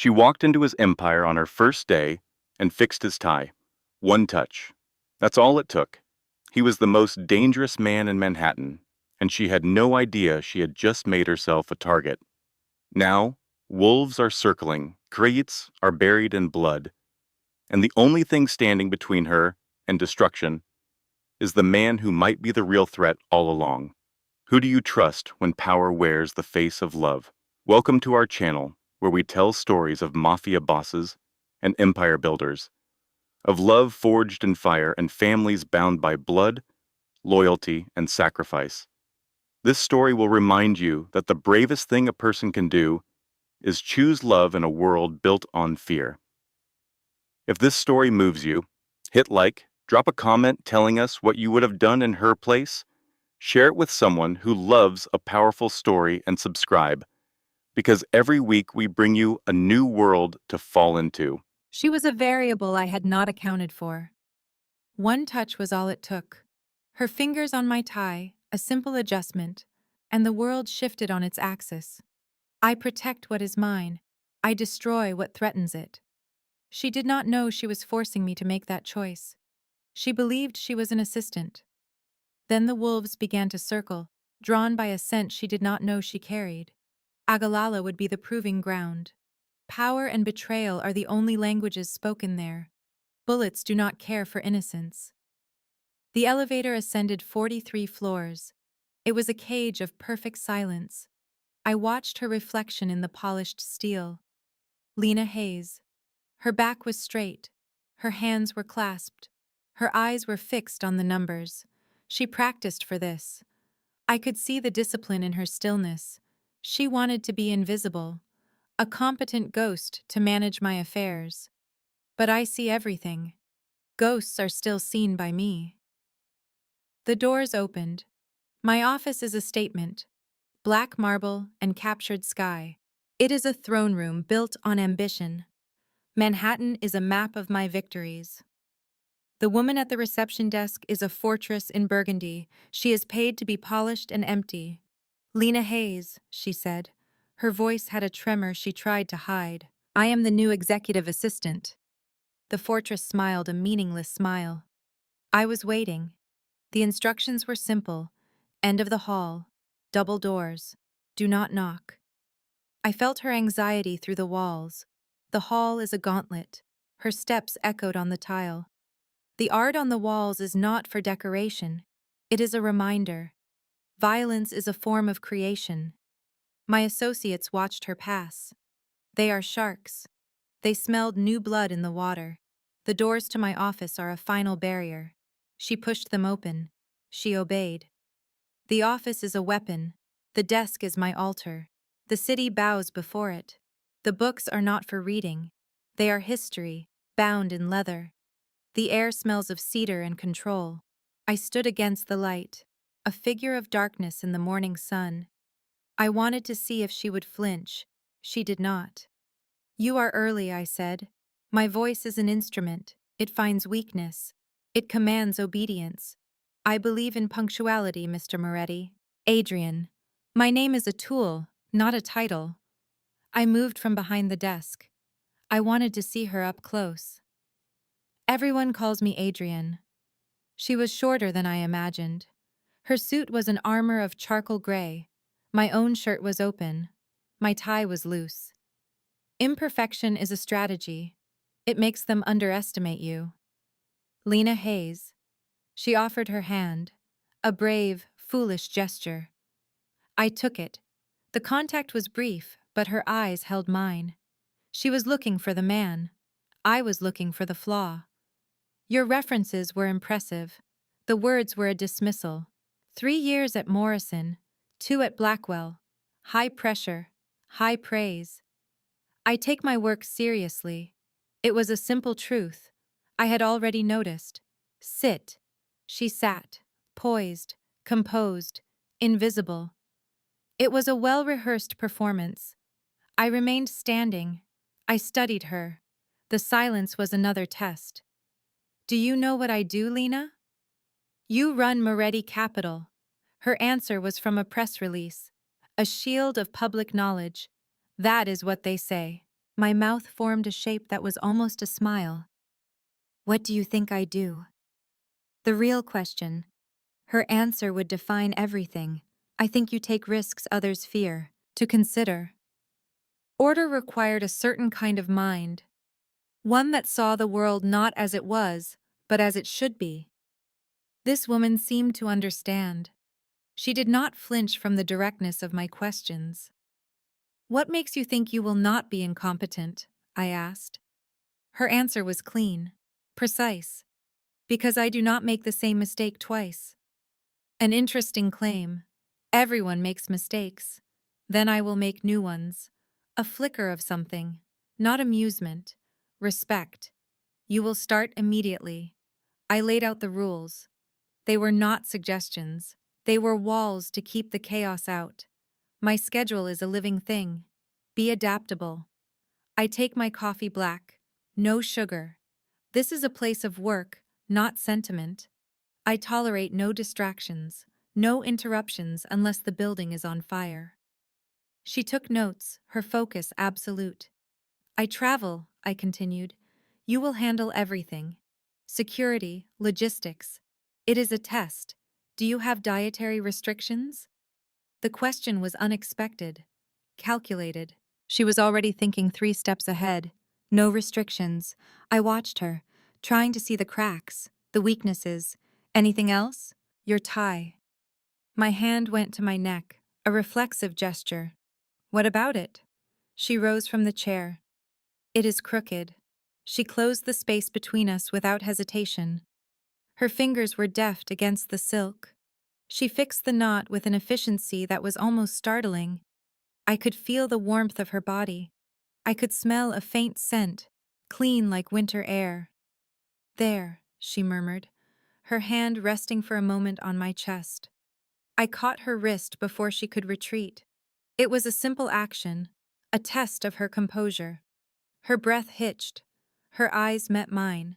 She walked into his empire on her first day and fixed his tie. One touch. That's all it took. He was the most dangerous man in Manhattan, and she had no idea she had just made herself a target. Now, wolves are circling, crates are buried in blood, and the only thing standing between her and destruction is the man who might be the real threat all along. Who do you trust when power wears the face of love? Welcome to our channel, where we tell stories of mafia bosses and empire builders, of love forged in fire and families bound by blood, loyalty, and sacrifice. This story will remind you that the bravest thing a person can do is choose love in a world built on fear. If this story moves you, hit like, drop a comment telling us what you would have done in her place, share it with someone who loves a powerful story, and subscribe, because every week we bring you a new world to fall into. She was a variable I had not accounted for. One touch was all it took. Her fingers on my tie, a simple adjustment, and the world shifted on its axis. I protect what is mine. I destroy what threatens it. She did not know she was forcing me to make that choice. She believed she was an assistant. Then the wolves began to circle, drawn by a scent she did not know she carried. Agalala would be the proving ground. Power and betrayal are the only languages spoken there. Bullets do not care for innocence. The elevator ascended 43 floors. It was a cage of perfect silence. I watched her reflection in the polished steel. Lena Hayes. Her back was straight. Her hands were clasped. Her eyes were fixed on the numbers. She practiced for this. I could see the discipline in her stillness. She wanted to be invisible, a competent ghost to manage my affairs. But I see everything. Ghosts are still seen by me. The doors opened. My office is a statement. Black marble and captured sky. It is a throne room built on ambition. Manhattan is a map of my victories. The woman at the reception desk is a fortress in Burgundy. She is paid to be polished and empty. Lena Hayes, she said. Her voice had a tremor she tried to hide. I am the new executive assistant. The fortress smiled a meaningless smile. I was waiting. The instructions were simple. End of the hall. Double doors. Do not knock. I felt her anxiety through the walls. The hall is a gauntlet. Her steps echoed on the tile. The art on the walls is not for decoration. It is a reminder. Violence is a form of creation. My associates watched her pass. They are sharks. They smelled new blood in the water. The doors to my office are a final barrier. She pushed them open. She obeyed. The office is a weapon. The desk is my altar. The city bows before it. The books are not for reading. They are history, bound in leather. The air smells of cedar and control. I stood against the light, a figure of darkness in the morning sun. I wanted to see if she would flinch. She did not. You are early, I said. My voice is an instrument. It finds weakness. It commands obedience. I believe in punctuality, Mr. Moretti. Adrian. My name is a tool, not a title. I moved from behind the desk. I wanted to see her up close. Everyone calls me Adrian. She was shorter than I imagined. Her suit was an armor of charcoal gray. My own shirt was open. My tie was loose. Imperfection is a strategy. It makes them underestimate you. Lena Hayes. She offered her hand. A brave, foolish gesture. I took it. The contact was brief, but her eyes held mine. She was looking for the man. I was looking for the flaw. Your references were impressive. The words were a dismissal. 3 years at Morrison, 2 at Blackwell. High pressure, high praise. I take my work seriously. It was a simple truth. I had already noticed. Sit. She sat, poised, composed, invisible. It was a well-rehearsed performance. I remained standing. I studied her. The silence was another test. Do you know what I do, Lena? You run Moretti Capital. Her answer was from a press release. A shield of public knowledge. That is what they say. My mouth formed a shape that was almost a smile. What do you think I do? The real question. Her answer would define everything. I think you take risks others fear. To consider. Order required a certain kind of mind, one that saw the world not as it was, but as it should be. This woman seemed to understand. She did not flinch from the directness of my questions. What makes you think you will not be incompetent? I asked. Her answer was clean, precise. Because I do not make the same mistake twice. An interesting claim. Everyone makes mistakes. Then I will make new ones. A flicker of something. Not amusement. Respect. You will start immediately. I laid out the rules. They were not suggestions. They were walls to keep the chaos out. My schedule is a living thing. Be adaptable. I take my coffee black. No sugar. This is a place of work, not sentiment. I tolerate no distractions, no interruptions unless the building is on fire. She took notes, her focus absolute. I travel, I continued. You will handle everything. Security, logistics. It is a test. Do you have dietary restrictions? The question was unexpected, calculated. She was already thinking 3 steps ahead. No restrictions. I watched her, trying to see the cracks, the weaknesses. Anything else? Your tie. My hand went to my neck, a reflexive gesture. What about it? She rose from the chair. It is crooked. She closed the space between us without hesitation. Her fingers were deft against the silk. She fixed the knot with an efficiency that was almost startling. I could feel the warmth of her body. I could smell a faint scent, clean like winter air. There, she murmured, her hand resting for a moment on my chest. I caught her wrist before she could retreat. It was a simple action, a test of her composure. Her breath hitched. Her eyes met mine.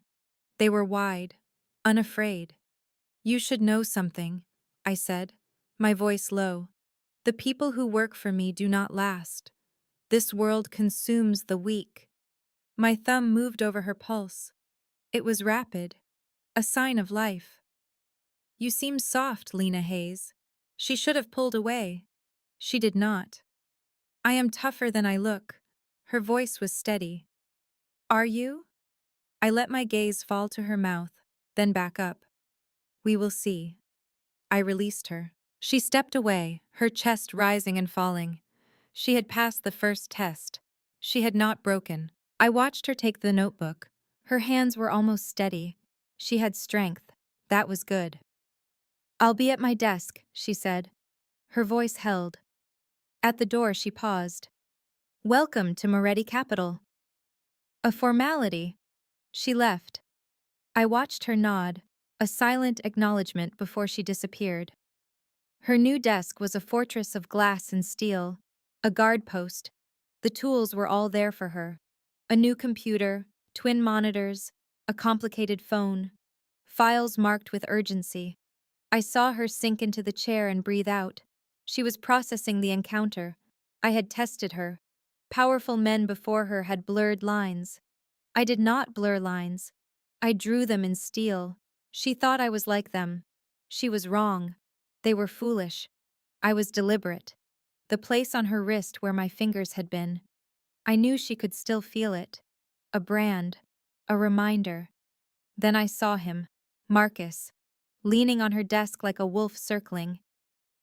They were wide, unafraid. You should know something, I said, my voice low. The people who work for me do not last. This world consumes the weak. My thumb moved over her pulse. It was rapid, a sign of life. You seem soft, Lena Hayes. She should have pulled away. She did not. I am tougher than I look. Her voice was steady. Are you? I let my gaze fall to her mouth, then back up. We will see. I released her. She stepped away, her chest rising and falling. She had passed the first test. She had not broken. I watched her take the notebook. Her hands were almost steady. She had strength. That was good. I'll be at my desk, she said. Her voice held. At the door she paused. Welcome to Moretti Capital. A formality. She left. I watched her nod, a silent acknowledgement before she disappeared. Her new desk was a fortress of glass and steel, a guard post. The tools were all there for her. A new computer, twin monitors, a complicated phone, files marked with urgency. I saw her sink into the chair and breathe out. She was processing the encounter. I had tested her. Powerful men before her had blurred lines. I did not blur lines. I drew them in steel. She thought I was like them. She was wrong. They were foolish. I was deliberate. The place on her wrist where my fingers had been. I knew she could still feel it. A brand. A reminder. Then I saw him, Marcus, leaning on her desk like a wolf circling.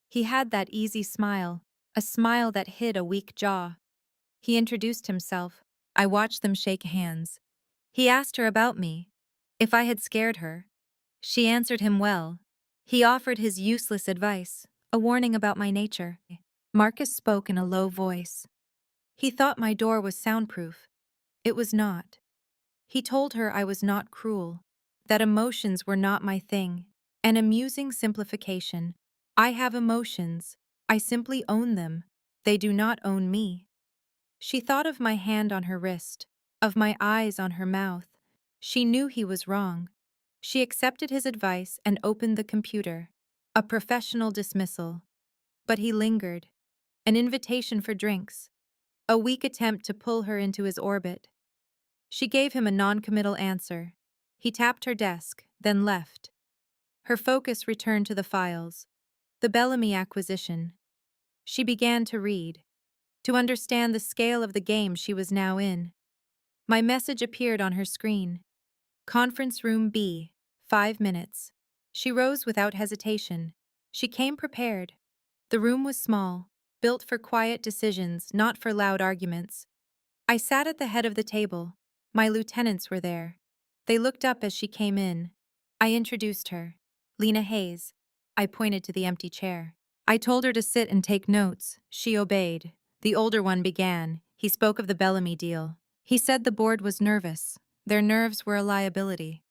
He had that easy smile, a smile that hid a weak jaw. He introduced himself. I watched them shake hands. He asked her about me, if I had scared her. She answered him well. He offered his useless advice, a warning about my nature. Marcus spoke in a low voice. He thought my door was soundproof. It was not. He told her I was not cruel, that emotions were not my thing. An amusing simplification. I have emotions. I simply own them. They do not own me. She thought of my hand on her wrist, of my eyes on her mouth. She knew he was wrong. She accepted his advice and opened the computer. A professional dismissal. But he lingered. An invitation for drinks. a weak attempt to pull her into his orbit. She gave him a non-committal answer. He tapped her desk, then left. Her focus returned to the files. The Bellamy acquisition. She began to read, to understand the scale of the game she was now in. My message appeared on her screen. Conference room B, 5 minutes. She rose without hesitation. She came prepared. The room was small, built for quiet decisions, not for loud arguments. I sat at the head of the table. My lieutenants were there. They looked up as she came in. I introduced her. Lena Hayes. I pointed to the empty chair. I told her to sit and take notes. She obeyed. The older one began. He spoke of the Bellamy deal. He said the board was nervous. Their nerves were a liability.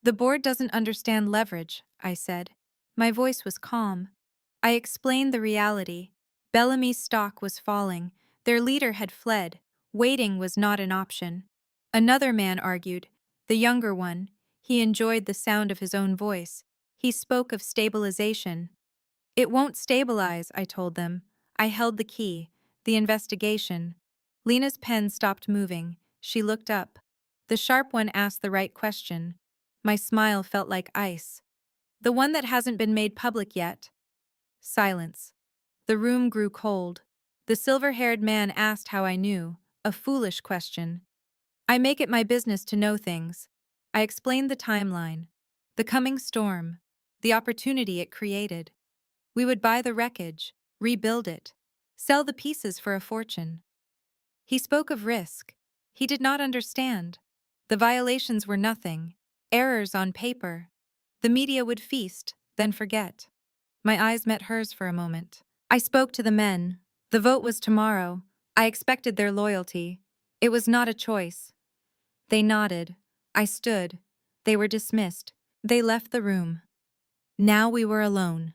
The board doesn't understand leverage, I said. My voice was calm. I explained the reality. Bellamy's stock was falling. Their leader had fled. Waiting was not an option. Another man argued, the younger one. He enjoyed the sound of his own voice. He spoke of stabilization. It won't stabilize, I told them. I held the key. The investigation. Lena's pen stopped moving. She looked up. The sharp one asked the right question. My smile felt like ice. The one that hasn't been made public yet. Silence. The room grew cold. The silver-haired man asked how I knew, a foolish question. I make it my business to know things. I explained the timeline, the coming storm, the opportunity it created. We would buy the wreckage, rebuild it, sell the pieces for a fortune. He spoke of risk. He did not understand. The violations were nothing, errors on paper. The media would feast, then forget. My eyes met hers for a moment. I spoke to the men. The vote was tomorrow. I expected their loyalty. It was not a choice. They nodded. I stood. They were dismissed. They left the room. Now we were alone.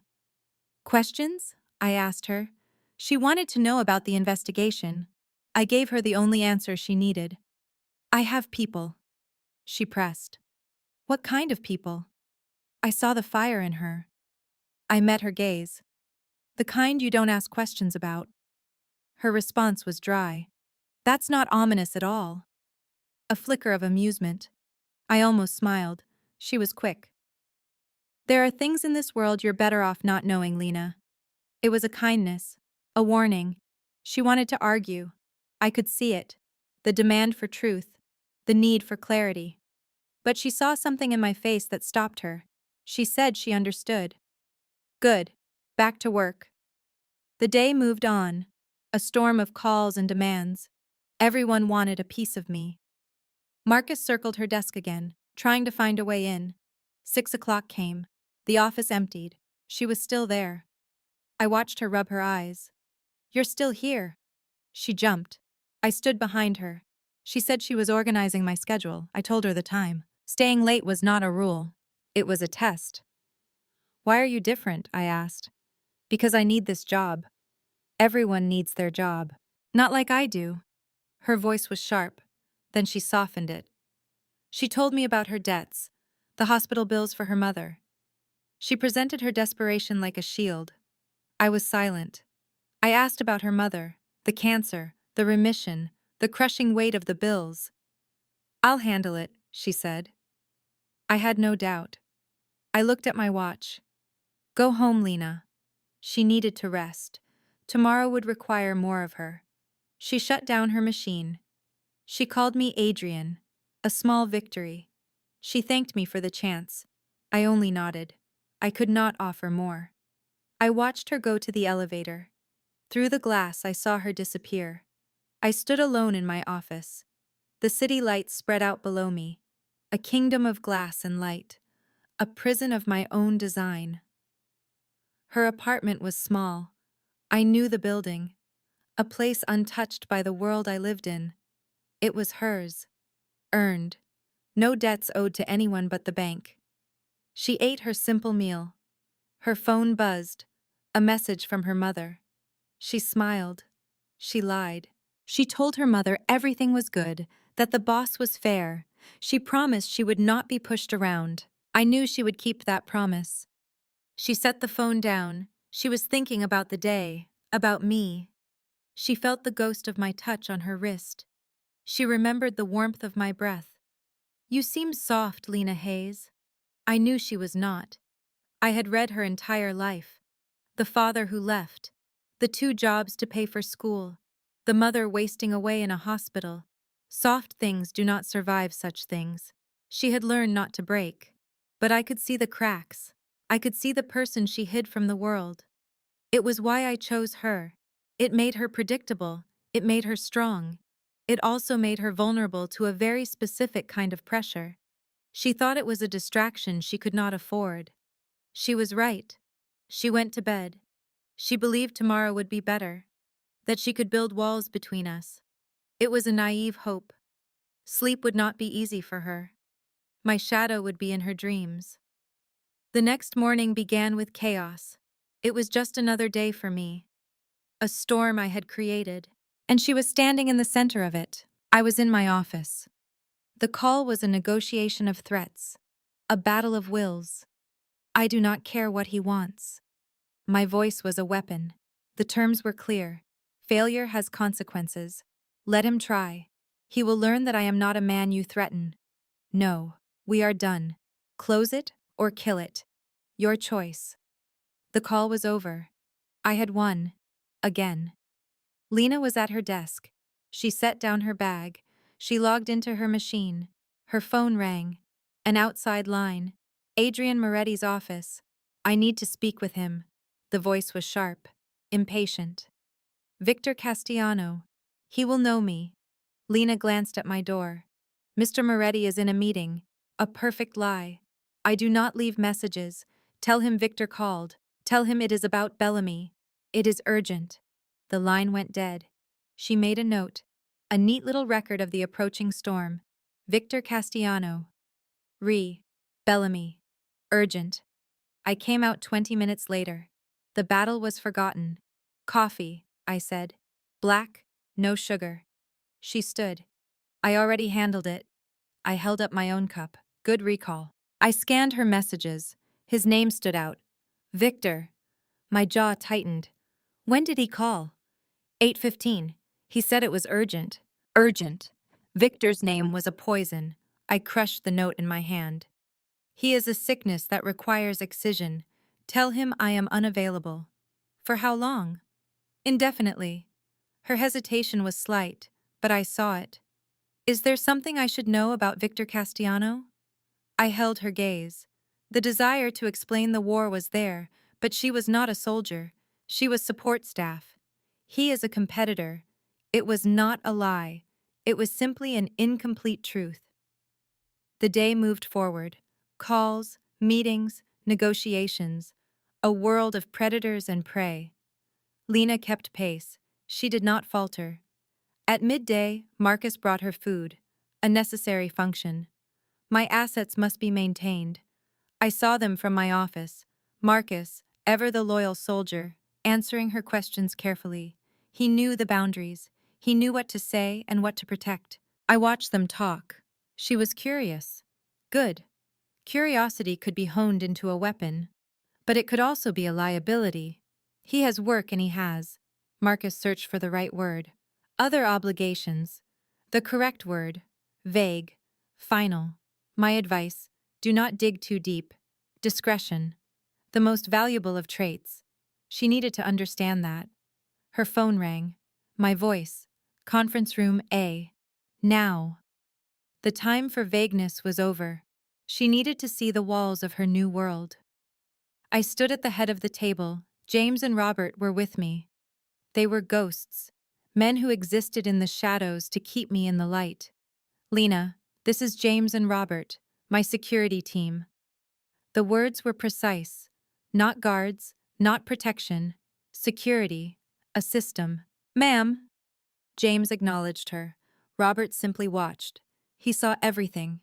Questions? I asked her. She wanted to know about the investigation. I gave her the only answer she needed. I have people. She pressed. What kind of people? I saw the fire in her. I met her gaze. The kind you don't ask questions about. Her response was dry. That's not ominous at all. A flicker of amusement. I almost smiled. She was quick. There are things in this world you're better off not knowing, Lena. It was a kindness, a warning. She wanted to argue. I could see it. The demand for truth, the need for clarity. But she saw something in my face that stopped her. She said she understood. Good. Back to work. The day moved on. A storm of calls and demands. Everyone wanted a piece of me. Marcus circled her desk again, trying to find a way in. 6 o'clock came. The office emptied. She was still there. I watched her rub her eyes. You're still here. She jumped. I stood behind her. She said she was organizing my schedule. I told her the time. Staying late was not a rule. It was a test. Why are you different? I asked. Because I need this job. Everyone needs their job. Not like I do. Her voice was sharp. Then she softened it. She told me about her debts, the hospital bills for her mother. She presented her desperation like a shield. I was silent. I asked about her mother, the cancer, the remission, the crushing weight of the bills. I'll handle it, she said. I had no doubt. I looked at my watch. Go home, Lena. She needed to rest. Tomorrow would require more of her. She shut down her machine. She called me Adrian, a small victory. She thanked me for the chance. I only nodded. I could not offer more. I watched her go to the elevator. Through the glass, I saw her disappear. I stood alone in my office. The city lights spread out below me. A kingdom of glass and light. A prison of my own design. Her apartment was small. I knew the building. A place untouched by the world I lived in. It was hers. Earned. No debts owed to anyone but the bank. She ate her simple meal. Her phone buzzed. A message from her mother. She smiled. She lied. She told her mother everything was good, that the boss was fair. She promised she would not be pushed around. I knew she would keep that promise. She set the phone down. She was thinking about the day, about me. She felt the ghost of my touch on her wrist. She remembered the warmth of my breath. "You seem soft, Lena Hayes." I knew she was not. I had read her entire life. The father who left, the 2 jobs to pay for school, the mother wasting away in a hospital. Soft things do not survive such things. She had learned not to break. But I could see the cracks. I could see the person she hid from the world. It was why I chose her. It made her predictable. It made her strong. It also made her vulnerable to a very specific kind of pressure. She thought it was a distraction she could not afford. She was right. She went to bed. She believed tomorrow would be better, that she could build walls between us. It was a naive hope. Sleep would not be easy for her. My shadow would be in her dreams. The next morning began with chaos. It was just another day for me. A storm I had created. And she was standing in the center of it. I was in my office. The call was a negotiation of threats. A battle of wills. I do not care what he wants. My voice was a weapon. The terms were clear. Failure has consequences. Let him try. He will learn that I am not a man you threaten. No, we are done. Close it or kill it. Your choice. The call was over. I had won. Again. Lena was at her desk. She set down her bag. She logged into her machine. Her phone rang. An outside line. Adrian Moretti's office. "I need to speak with him." The voice was sharp, impatient. "Victor Castellano. He will know me." Lena glanced at my door. "Mr. Moretti is in a meeting." A perfect lie. "I do not leave messages. Tell him Victor called. Tell him it is about Bellamy. It is urgent." The line went dead. She made a note, a neat little record of the approaching storm. Victor Castellano. Bellamy. Urgent. I came out 20 minutes later. The battle was forgotten. "Coffee," I said. "Black, no sugar." She stood. "I already handled it." I held up my own cup. "Good recall." I scanned her messages. His name stood out. Victor. My jaw tightened. "When did he call?" 8:15. He said it was urgent. Urgent. Victor's name was a poison. I crushed the note in my hand. "He is a sickness that requires excision. Tell him I am unavailable." "For how long?" "Indefinitely." Her hesitation was slight, but I saw it. "Is there something I should know about Victor Castellano?" I held her gaze. The desire to explain the war was there, but she was not a soldier. She was support staff. "He is a competitor." It was not a lie. It was simply an incomplete truth. The day moved forward. Calls, meetings, negotiations. A world of predators and prey. Lena kept pace. She did not falter. At midday, Marcus brought her food. A necessary function. My assets must be maintained. I saw them from my office. Marcus, ever the loyal soldier, answering her questions carefully. He knew the boundaries. He knew what to say and what to protect. I watched them talk. She was curious. Good. Curiosity could be honed into a weapon. But it could also be a liability. He has work and he has. Marcus searched for the right word. Other obligations. The correct word. Vague. Final. My advice: do not dig too deep. Discretion. The most valuable of traits. She needed to understand that. Her phone rang. My voice. Conference room A. Now. The time for vagueness was over. She needed to see the walls of her new world. I stood at the head of the table. James and Robert were with me. They were ghosts. Men who existed in the shadows to keep me in the light. "Lena, this is James and Robert, my security team." The words were precise. Not guards, not protection. Security. A system. "Ma'am." James acknowledged her. Robert simply watched. He saw everything.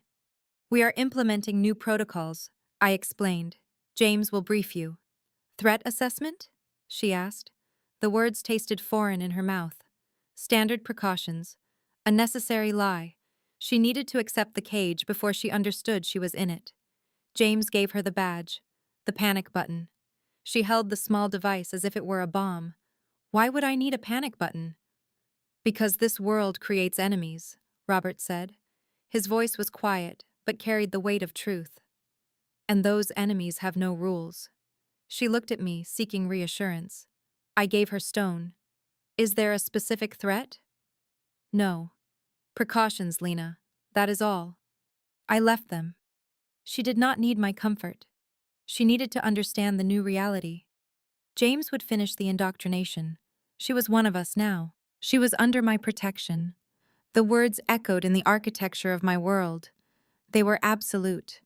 "We are implementing new protocols," I explained. "James will brief you." "Threat assessment?" she asked. The words tasted foreign in her mouth. Standard precautions. A necessary lie. She needed to accept the cage before she understood she was in it. James gave her the badge, the panic button. She held the small device as if it were a bomb. Why would I need a panic button? Because this world creates enemies, Robert said. His voice was quiet, but carried the weight of truth. And those enemies have no rules. She looked at me, seeking reassurance. I gave her stone. Is there a specific threat? No. Precautions, Lena. That is all. I left them. She did not need my comfort. She needed to understand the new reality. James would finish the indoctrination. She was one of us now. She was under my protection. The words echoed in the architecture of my world. They were absolute.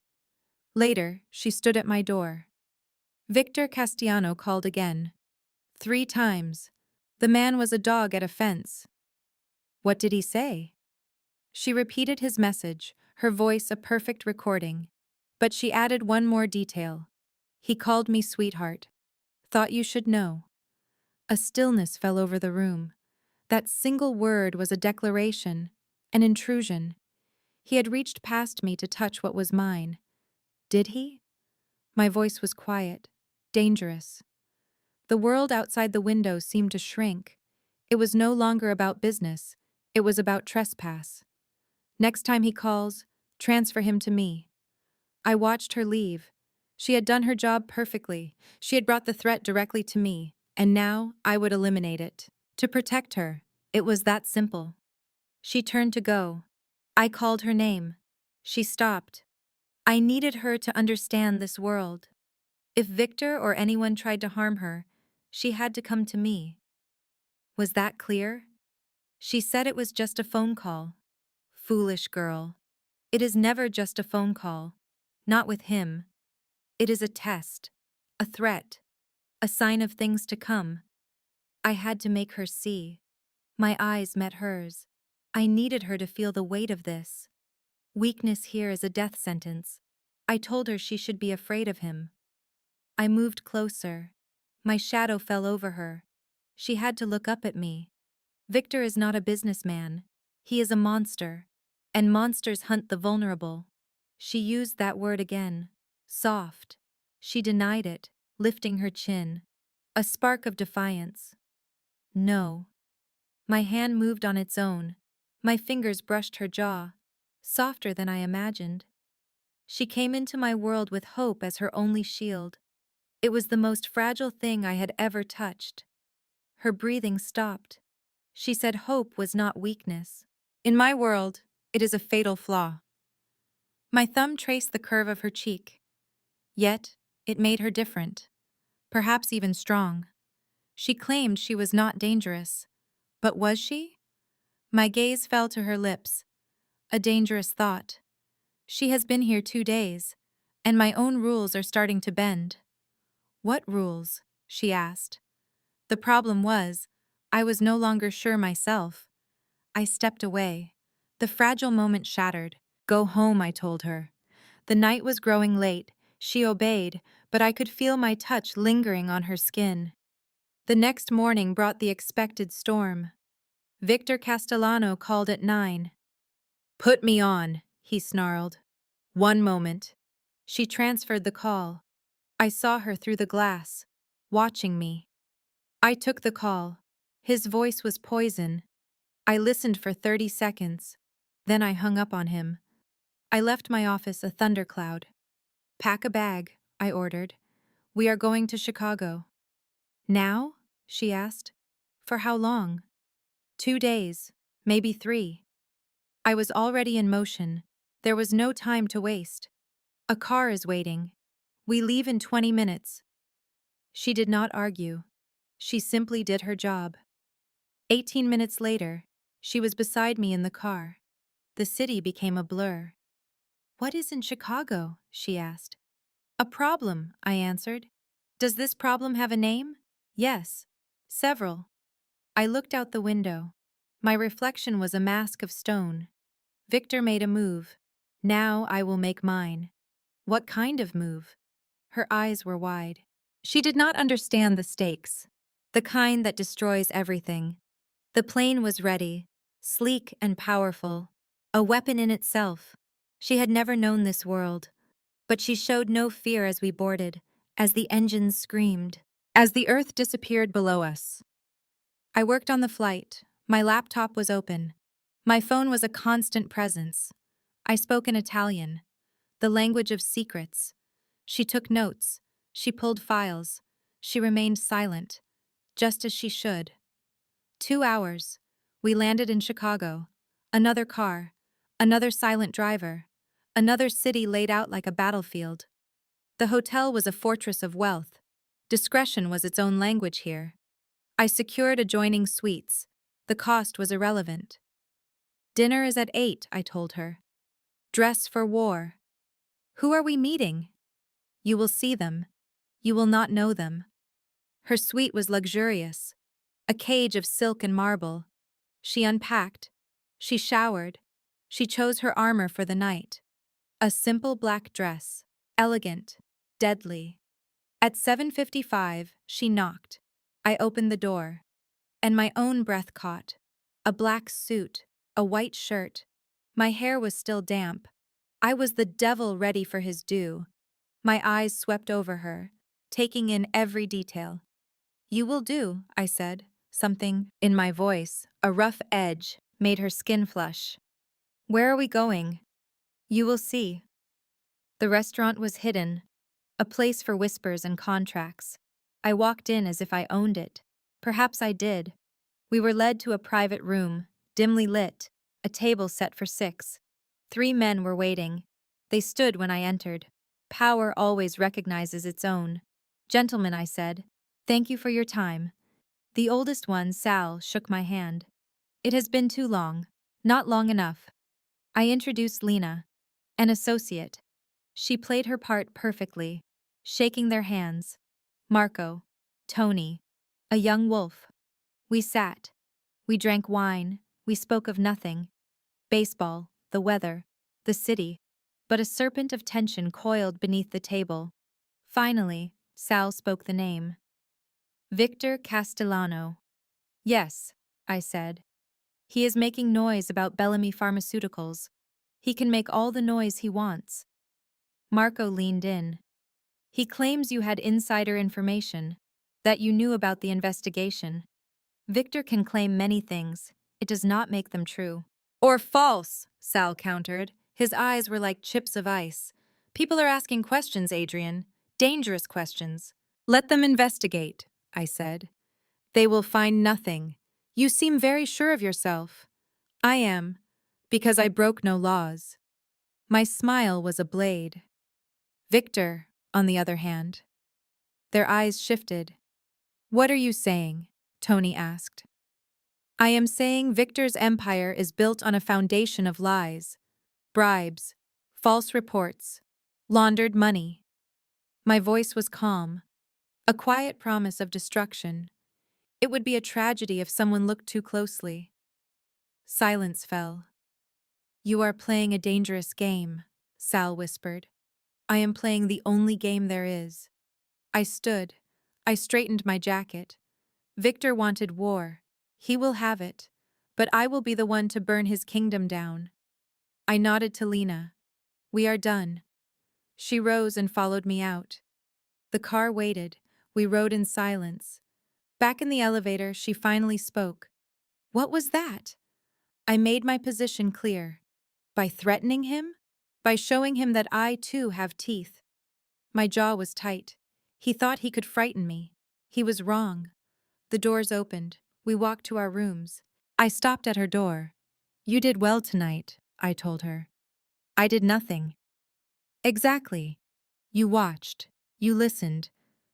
Later, she stood at my door. Victor Castellano called again. 3 times. The man was a dog at a fence. What did he say? She repeated his message, her voice a perfect recording. But she added one more detail. He called me sweetheart. Thought you should know. A stillness fell over the room. That single word was a declaration, an intrusion. He had reached past me to touch what was mine. Did he? My voice was quiet, dangerous. The world outside the window seemed to shrink. It was no longer about business. It was about trespass. Next time he calls, transfer him to me. I watched her leave. She had done her job perfectly. She had brought the threat directly to me, and now I would eliminate it. To protect her, it was that simple. She turned to go. I called her name. She stopped. I needed her to understand this world. If Victor or anyone tried to harm her, she had to come to me. Was that clear? She said it was just a phone call. Foolish girl. It is never just a phone call. Not with him. It is a test, a threat, a sign of things to come. I had to make her see. My eyes met hers. I needed her to feel the weight of this. Weakness here is a death sentence. I told her she should be afraid of him. I moved closer. My shadow fell over her. She had to look up at me. Victor is not a businessman. He is a monster. And monsters hunt the vulnerable. She used that word again. Soft. She denied it, lifting her chin. A spark of defiance. No. My hand moved on its own. My fingers brushed her jaw. Softer than I imagined. She came into my world with hope as her only shield. It was the most fragile thing I had ever touched. Her breathing stopped. She said hope was not weakness. In my world, it is a fatal flaw. My thumb traced the curve of her cheek. Yet, it made her different. Perhaps even strong. She claimed she was not dangerous. But was she? My gaze fell to her lips. A dangerous thought. She has been here 2 days, and my own rules are starting to bend. What rules? She asked. The problem was, I was no longer sure myself. I stepped away. The fragile moment shattered. Go home, I told her. The night was growing late. She obeyed, but I could feel my touch lingering on her skin. The next morning brought the expected storm. Victor Castellano called at 9. Put me on, he snarled. One moment. She transferred the call. I saw her through the glass, watching me. I took the call. His voice was poison. I listened for 30 seconds. Then I hung up on him. I left my office a thundercloud. Pack a bag, I ordered. We are going to Chicago. Now? She asked. For how long? 2 days, maybe 3. I was already in motion. There was no time to waste. A car is waiting. We leave in 20 minutes. She did not argue. She simply did her job. 18 minutes later, she was beside me in the car. The city became a blur. What is in Chicago? She asked. A problem, I answered. Does this problem have a name? Yes. Several. I looked out the window. My reflection was a mask of stone. Victor made a move. Now I will make mine. What kind of move? Her eyes were wide. She did not understand the stakes. The kind that destroys everything. The plane was ready, sleek and powerful, a weapon in itself. She had never known this world. But she showed no fear as we boarded, as the engines screamed, as the earth disappeared below us. I worked on the flight, My laptop was open. My phone was a constant presence. I spoke in Italian, the language of secrets. She took notes. She pulled files. She remained silent, just as she should. 2 hours. We landed in Chicago. Another car. Another silent driver. Another city laid out like a battlefield. The hotel was a fortress of wealth. Discretion was its own language here. I secured adjoining suites. The cost was irrelevant. Dinner is at 8, I told her. Dress for war. Who are we meeting? You will see them. You will not know them. Her suite was luxurious, a cage of silk and marble. She unpacked. She showered. She chose her armor for the night. A simple black dress, elegant, deadly. At 7:55, she knocked. I opened the door, and my own breath caught. A black suit, a white shirt. My hair was still damp. I was the devil ready for his due. My eyes swept over her, taking in every detail. You will do, I said. Something in my voice, a rough edge, made her skin flush. Where are we going? You will see. The restaurant was hidden, a place for whispers and contracts. I walked in as if I owned it. Perhaps I did. We were led to a private room, dimly lit, a table set for 6. 3 men were waiting. They stood when I entered. Power always recognizes its own. Gentlemen, I said, thank you for your time. The oldest one, Sal, shook my hand. It has been too long. Not long enough. I introduced Lena, an associate. She played her part perfectly, shaking their hands. Marco, Tony, a young wolf. We sat. We drank wine. We spoke of nothing. Baseball, the weather, the city. But a serpent of tension coiled beneath the table. Finally, Sal spoke the name. Victor Castellano. Yes, I said. He is making noise about Bellamy Pharmaceuticals. He can make all the noise he wants. Marco leaned in. He claims you had insider information, that you knew about the investigation. Victor can claim many things. It does not make them true. Or false, Sal countered. His eyes were like chips of ice. People are asking questions, Adrian. Dangerous questions. Let them investigate, I said. They will find nothing. You seem very sure of yourself. I am, because I broke no laws. My smile was a blade. Victor, on the other hand. Their eyes shifted. What are you saying? Tony asked. I am saying Victor's empire is built on a foundation of lies, bribes, false reports, laundered money. My voice was calm, a quiet promise of destruction. It would be a tragedy if someone looked too closely. Silence fell. You are playing a dangerous game, Sal whispered. I am playing the only game there is. I stood. I straightened my jacket. Victor wanted war. He will have it. But I will be the one to burn his kingdom down. I nodded to Lena. We are done. She rose and followed me out. The car waited. We rode in silence. Back in the elevator, she finally spoke. What was that? I made my position clear. By threatening him? By showing him that I, too, have teeth. My jaw was tight. He thought he could frighten me. He was wrong. The doors opened. We walked to our rooms. I stopped at her door. You did well tonight, I told her. I did nothing. Exactly. You watched. You listened.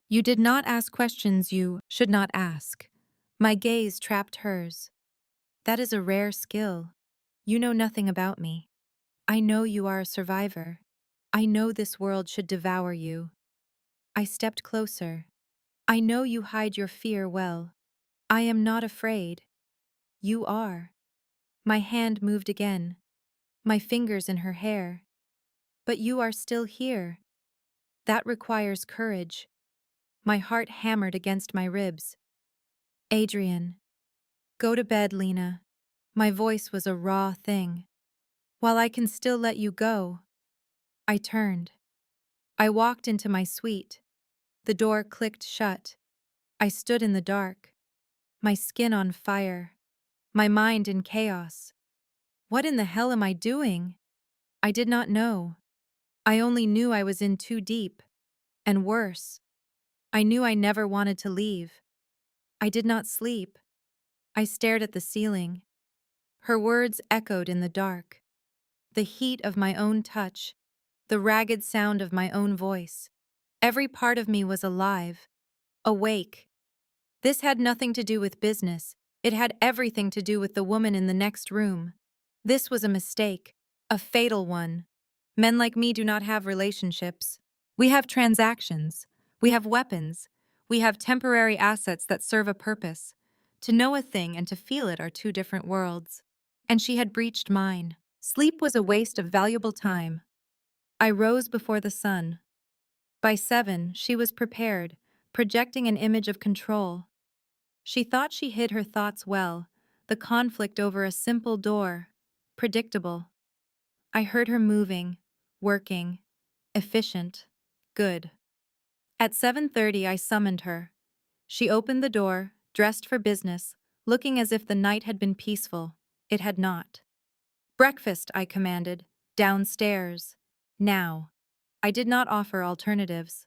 You did not ask questions you should not ask. My gaze trapped hers. That is a rare skill. You know nothing about me. I know you are a survivor. I know this world should devour you. I stepped closer. I know you hide your fear well. I am not afraid. You are. My hand moved again, my fingers in her hair. But you are still here. That requires courage. My heart hammered against my ribs. Adrian. Go to bed, Lena. My voice was a raw thing. While I can still let you go. I turned. I walked into my suite. The door clicked shut. I stood in the dark, my skin on fire. my mind in chaos. What in the hell am I doing? I did not know. I only knew I was in too deep. And worse, I knew I never wanted to leave. I did not sleep. I stared at the ceiling. Her words echoed in the dark. The heat of my own touch, the ragged sound of my own voice. Every part of me was alive, awake. This had nothing to do with business. It had everything to do with the woman in the next room. This was a mistake, a fatal one. Men like me do not have relationships. We have transactions. We have weapons. We have temporary assets that serve a purpose. To know a thing and to feel it are two different worlds. And she had breached mine. Sleep was a waste of valuable time. I rose before the sun. By 7, she was prepared, projecting an image of control. She thought she hid her thoughts well, the conflict over a simple door. Predictable. I heard her moving, working, efficient, good. At 7:30 I summoned her. She opened the door, dressed for business, looking as if the night had been peaceful. It had not. "Breakfast," I commanded. "Downstairs. Now." I did not offer alternatives.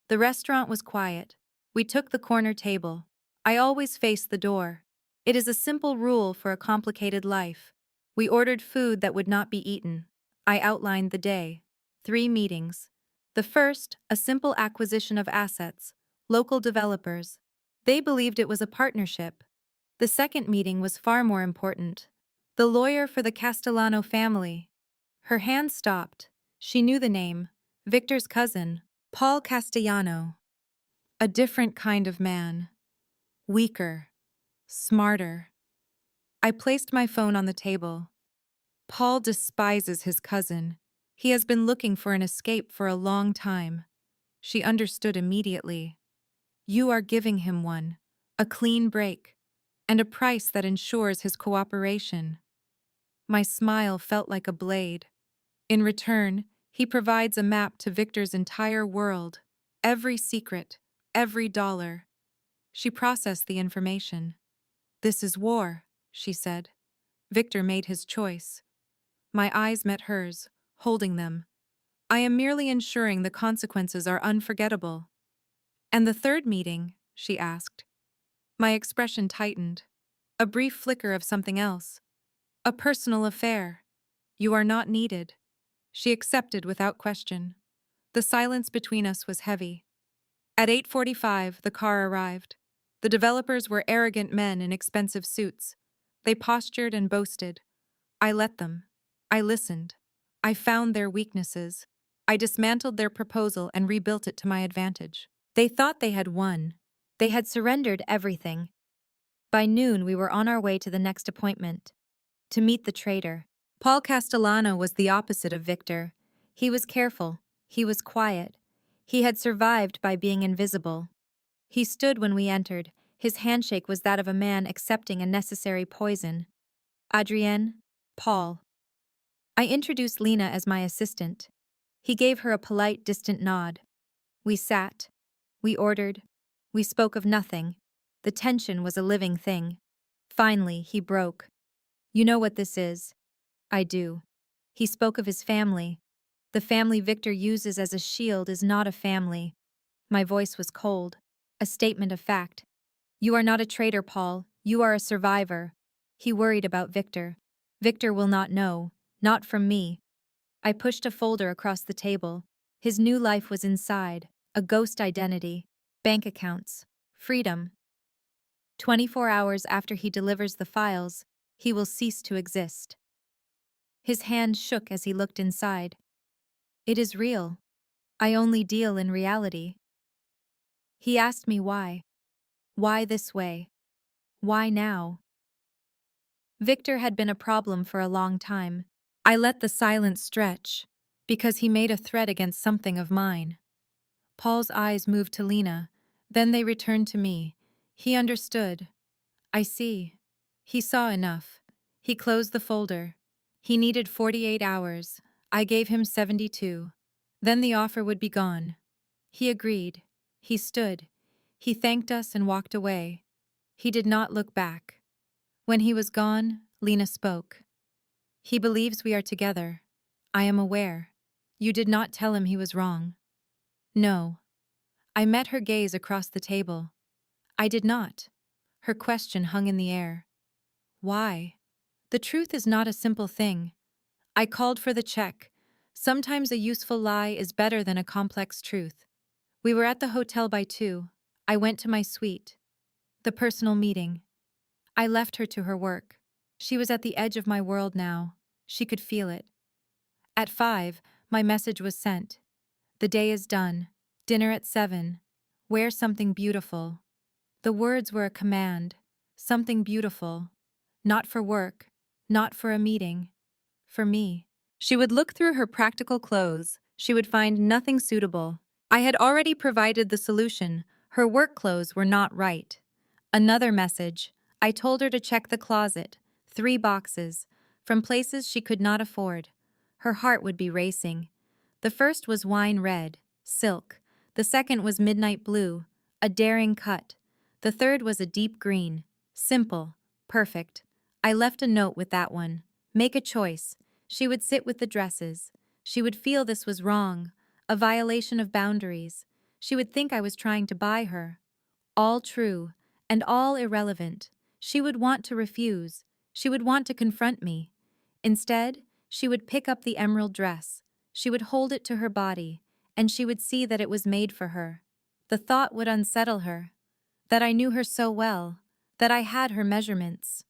The restaurant was quiet. We took the corner table. I always face the door. It is a simple rule for a complicated life. We ordered food that would not be eaten. I outlined the day. 3 meetings. The first, a simple acquisition of assets, local developers. They believed it was a partnership. The second meeting was far more important. The lawyer for the Castellano family. Her hand stopped. She knew the name. Victor's cousin, Paul Castellano. A different kind of man. Weaker. Smarter. I placed my phone on the table. Paul despises his cousin. He has been looking for an escape for a long time. She understood immediately. You are giving him one. A clean break. And a price that ensures his cooperation. My smile felt like a blade. In return, he provides a map to Victor's entire world. Every secret. Every dollar. She processed the information. "This is war," she said. Victor made his choice. My eyes met hers, holding them. "I am merely ensuring the consequences are unforgettable." "And the third meeting?" she asked. My expression tightened. A brief flicker of something else. "A personal affair. You are not needed." She accepted without question. The silence between us was heavy. At 8:45, the car arrived. The developers were arrogant men in expensive suits. They postured and boasted. I let them. I listened. I found their weaknesses. I dismantled their proposal and rebuilt it to my advantage. They thought they had won. They had surrendered everything. By noon, we were on our way to the next appointment. To meet the traitor. Paul Castellano was the opposite of Victor. He was careful. He was quiet. He had survived by being invisible. He stood when we entered. His handshake was that of a man accepting a necessary poison. "Adrienne, Paul." I introduced Lena as my assistant. He gave her a polite, distant nod. We sat. We ordered. We spoke of nothing. The tension was a living thing. Finally, he broke. "You know what this is." "I do." He spoke of his family. "The family Victor uses as a shield is not a family." My voice was cold. A statement of fact. "You are not a traitor, Paul. You are a survivor." He worried about Victor. "Victor will not know. Not from me." I pushed a folder across the table. His new life was inside. A ghost identity. Bank accounts. Freedom. 24 hours after he delivers the files, he will cease to exist. His hand shook as he looked inside. "It is real. I only deal in reality." He asked me why. Why this way? Why now? Victor had been a problem for a long time. I let the silence stretch, because he made a threat against something of mine. Paul's eyes moved to Lena, then they returned to me. He understood. "I see." He saw enough. He closed the folder. He needed 48 hours. I gave him 72. Then the offer would be gone. He agreed. He stood. He thanked us and walked away. He did not look back. When he was gone, Lena spoke. He believes we are together. I am aware. You did not tell him he was wrong. No. I met her gaze across the table. I did not. Her question hung in the air. Why? The truth is not a simple thing. I called for the check. Sometimes a useful lie is better than a complex truth. We were at the hotel by 2. I went to my suite. The personal meeting. I left her to her work. She was at the edge of my world now. She could feel it. At 5, my message was sent. The day is done. Dinner at 7. Wear something beautiful. The words were a command. Something beautiful. Not for work. Not for a meeting. For me. She would look through her practical clothes. She would find nothing suitable. I had already provided the solution. Her work clothes were not right. Another message. I told her to check the closet. 3 boxes. From places she could not afford. Her heart would be racing. The first was wine red, silk. The second was midnight blue, a daring cut. The third was a deep green, simple, perfect. I left a note with that one. Make a choice. She would sit with the dresses. She would feel this was wrong, a violation of boundaries. She would think I was trying to buy her. All true, and all irrelevant. She would want to refuse. She would want to confront me. Instead, she would pick up the emerald dress. She would hold it to her body, and she would see that it was made for her. The thought would unsettle her. That I knew her so well. That I had her measurements.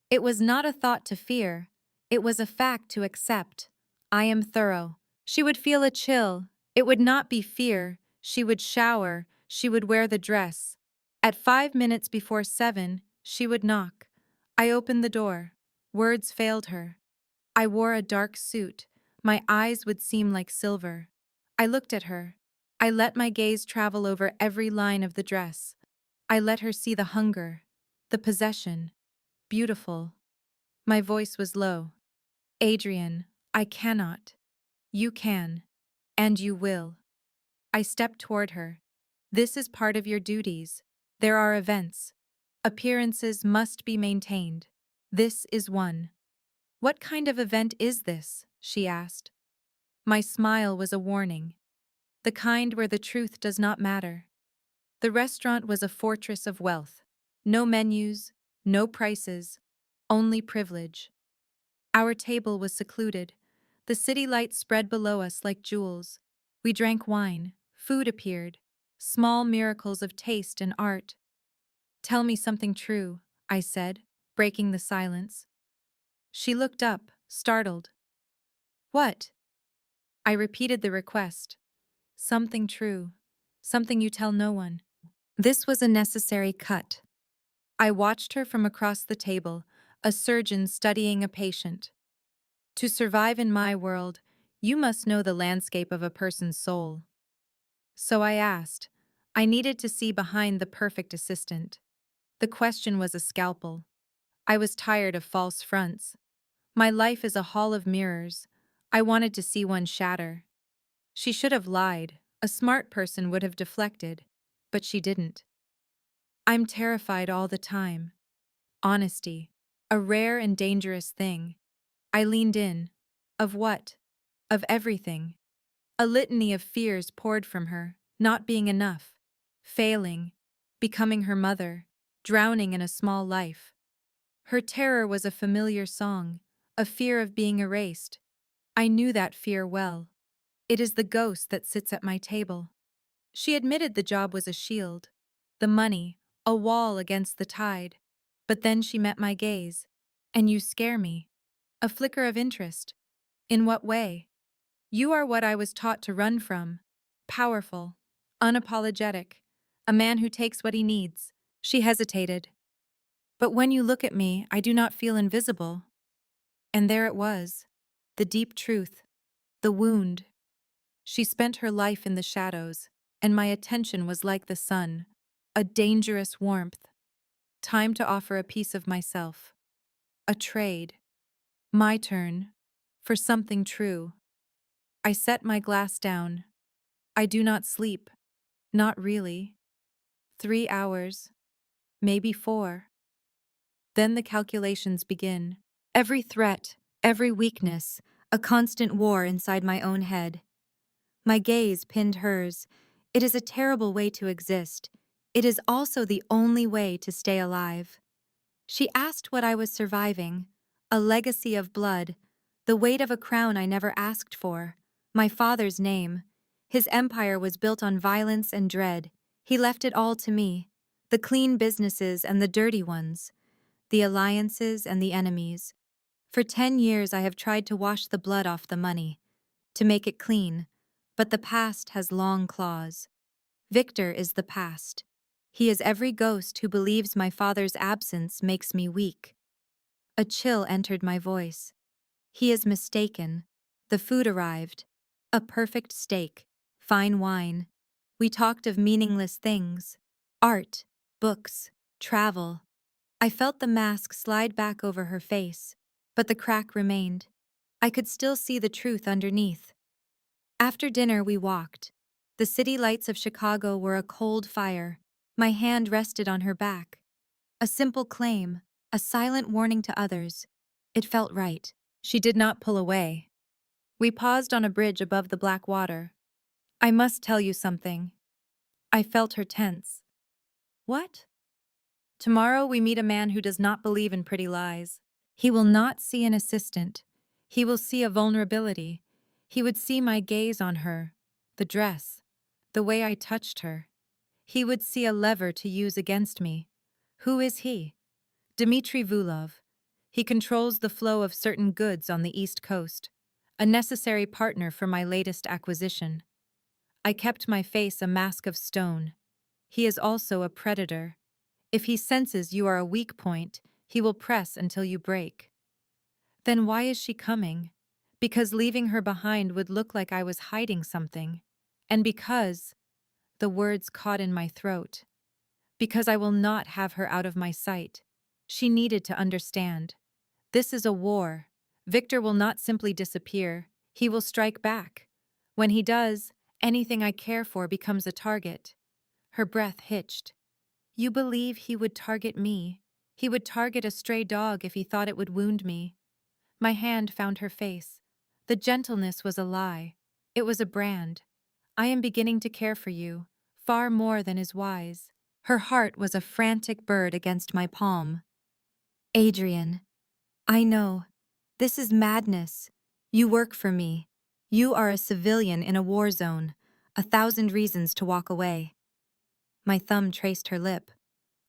It was not a thought to fear. It was a fact to accept. I am thorough. She would feel a chill. It would not be fear. She would shower. She would wear the dress. At 5 minutes before 7, she would knock. I opened the door. Words failed her. I wore a dark suit. My eyes would seem like silver. I looked at her. I let my gaze travel over every line of the dress. I let her see the hunger, the possession. Beautiful. My voice was low. Adrian, I cannot. You can. And you will. I stepped toward her. This is part of your duties. There are events. Appearances must be maintained. This is one. What kind of event is this? She asked. My smile was a warning. The kind where the truth does not matter. The restaurant was a fortress of wealth. No menus, no prices, only privilege. Our table was secluded. The city lights spread below us like jewels. We drank wine. Food appeared. Small miracles of taste and art. Tell me something true, I said, breaking the silence. She looked up, startled. What? I repeated the request. Something true. Something you tell no one. This was a necessary cut. I watched her from across the table, a surgeon studying a patient. To survive in my world, you must know the landscape of a person's soul. So I asked. I needed to see behind the perfect assistant. The question was a scalpel. I was tired of false fronts. My life is a hall of mirrors. I wanted to see one shatter. She should have lied. A smart person would have deflected. But she didn't. I'm terrified all the time. Honesty. A rare and dangerous thing. I leaned in. Of what? Of everything. A litany of fears poured from her, not being enough. Failing. Becoming her mother. Drowning in a small life. Her terror was a familiar song, a fear of being erased. I knew that fear well. It is the ghost that sits at my table. She admitted the job was a shield, the money, a wall against the tide. But then she met my gaze. And you scare me. A flicker of interest. In what way? You are what I was taught to run from. Powerful. Unapologetic. A man who takes what he needs. She hesitated. But when you look at me, I do not feel invisible. And there it was. The deep truth. The wound. She spent her life in the shadows, and my attention was like the sun. A dangerous warmth. Time to offer a piece of myself. A trade. My turn. For something true. I set my glass down. I do not sleep. Not really. 3 hours. Maybe 4. Then the calculations begin. Every threat, every weakness, a constant war inside my own head. My gaze pinned hers. It is a terrible way to exist. It is also the only way to stay alive. She asked what I was surviving. A legacy of blood. The weight of a crown I never asked for. My father's name. His empire was built on violence and dread. He left it all to me. The clean businesses and the dirty ones. The alliances and the enemies. For 10 years I have tried to wash the blood off the money. To make it clean. But the past has long claws. Victor is the past. He is every ghost who believes my father's absence makes me weak. A chill entered my voice. He is mistaken. The food arrived. A perfect steak. Fine wine. We talked of meaningless things. Art. Books. Travel. I felt the mask slide back over her face, but the crack remained. I could still see the truth underneath. After dinner we walked. The city lights of Chicago were a cold fire. My hand rested on her back. A simple claim, a silent warning to others. It felt right. She did not pull away. We paused on a bridge above the black water. I must tell you something. I felt her tense. What? Tomorrow we meet a man who does not believe in pretty lies. He will not see an assistant. He will see a vulnerability. He would see my gaze on her, the dress, the way I touched her. He would see a lever to use against me. Who is he? Dmitry Vulov. He controls the flow of certain goods on the East Coast, a necessary partner for my latest acquisition. I kept my face a mask of stone. He is also a predator. If he senses you are a weak point, he will press until you break. Then why is she coming? Because leaving her behind would look like I was hiding something. And because, the words caught in my throat, because I will not have her out of my sight. She needed to understand. This is a war. Victor will not simply disappear. He will strike back. When he does, anything I care for becomes a target. Her breath hitched. You believe he would target me? He would target a stray dog if he thought it would wound me. My hand found her face. The gentleness was a lie. It was a brand. I am beginning to care for you, far more than is wise. Her heart was a frantic bird against my palm. Adrian, I know. This is madness. You work for me. You are a civilian in a war zone. 1,000 reasons to walk away. My thumb traced her lip.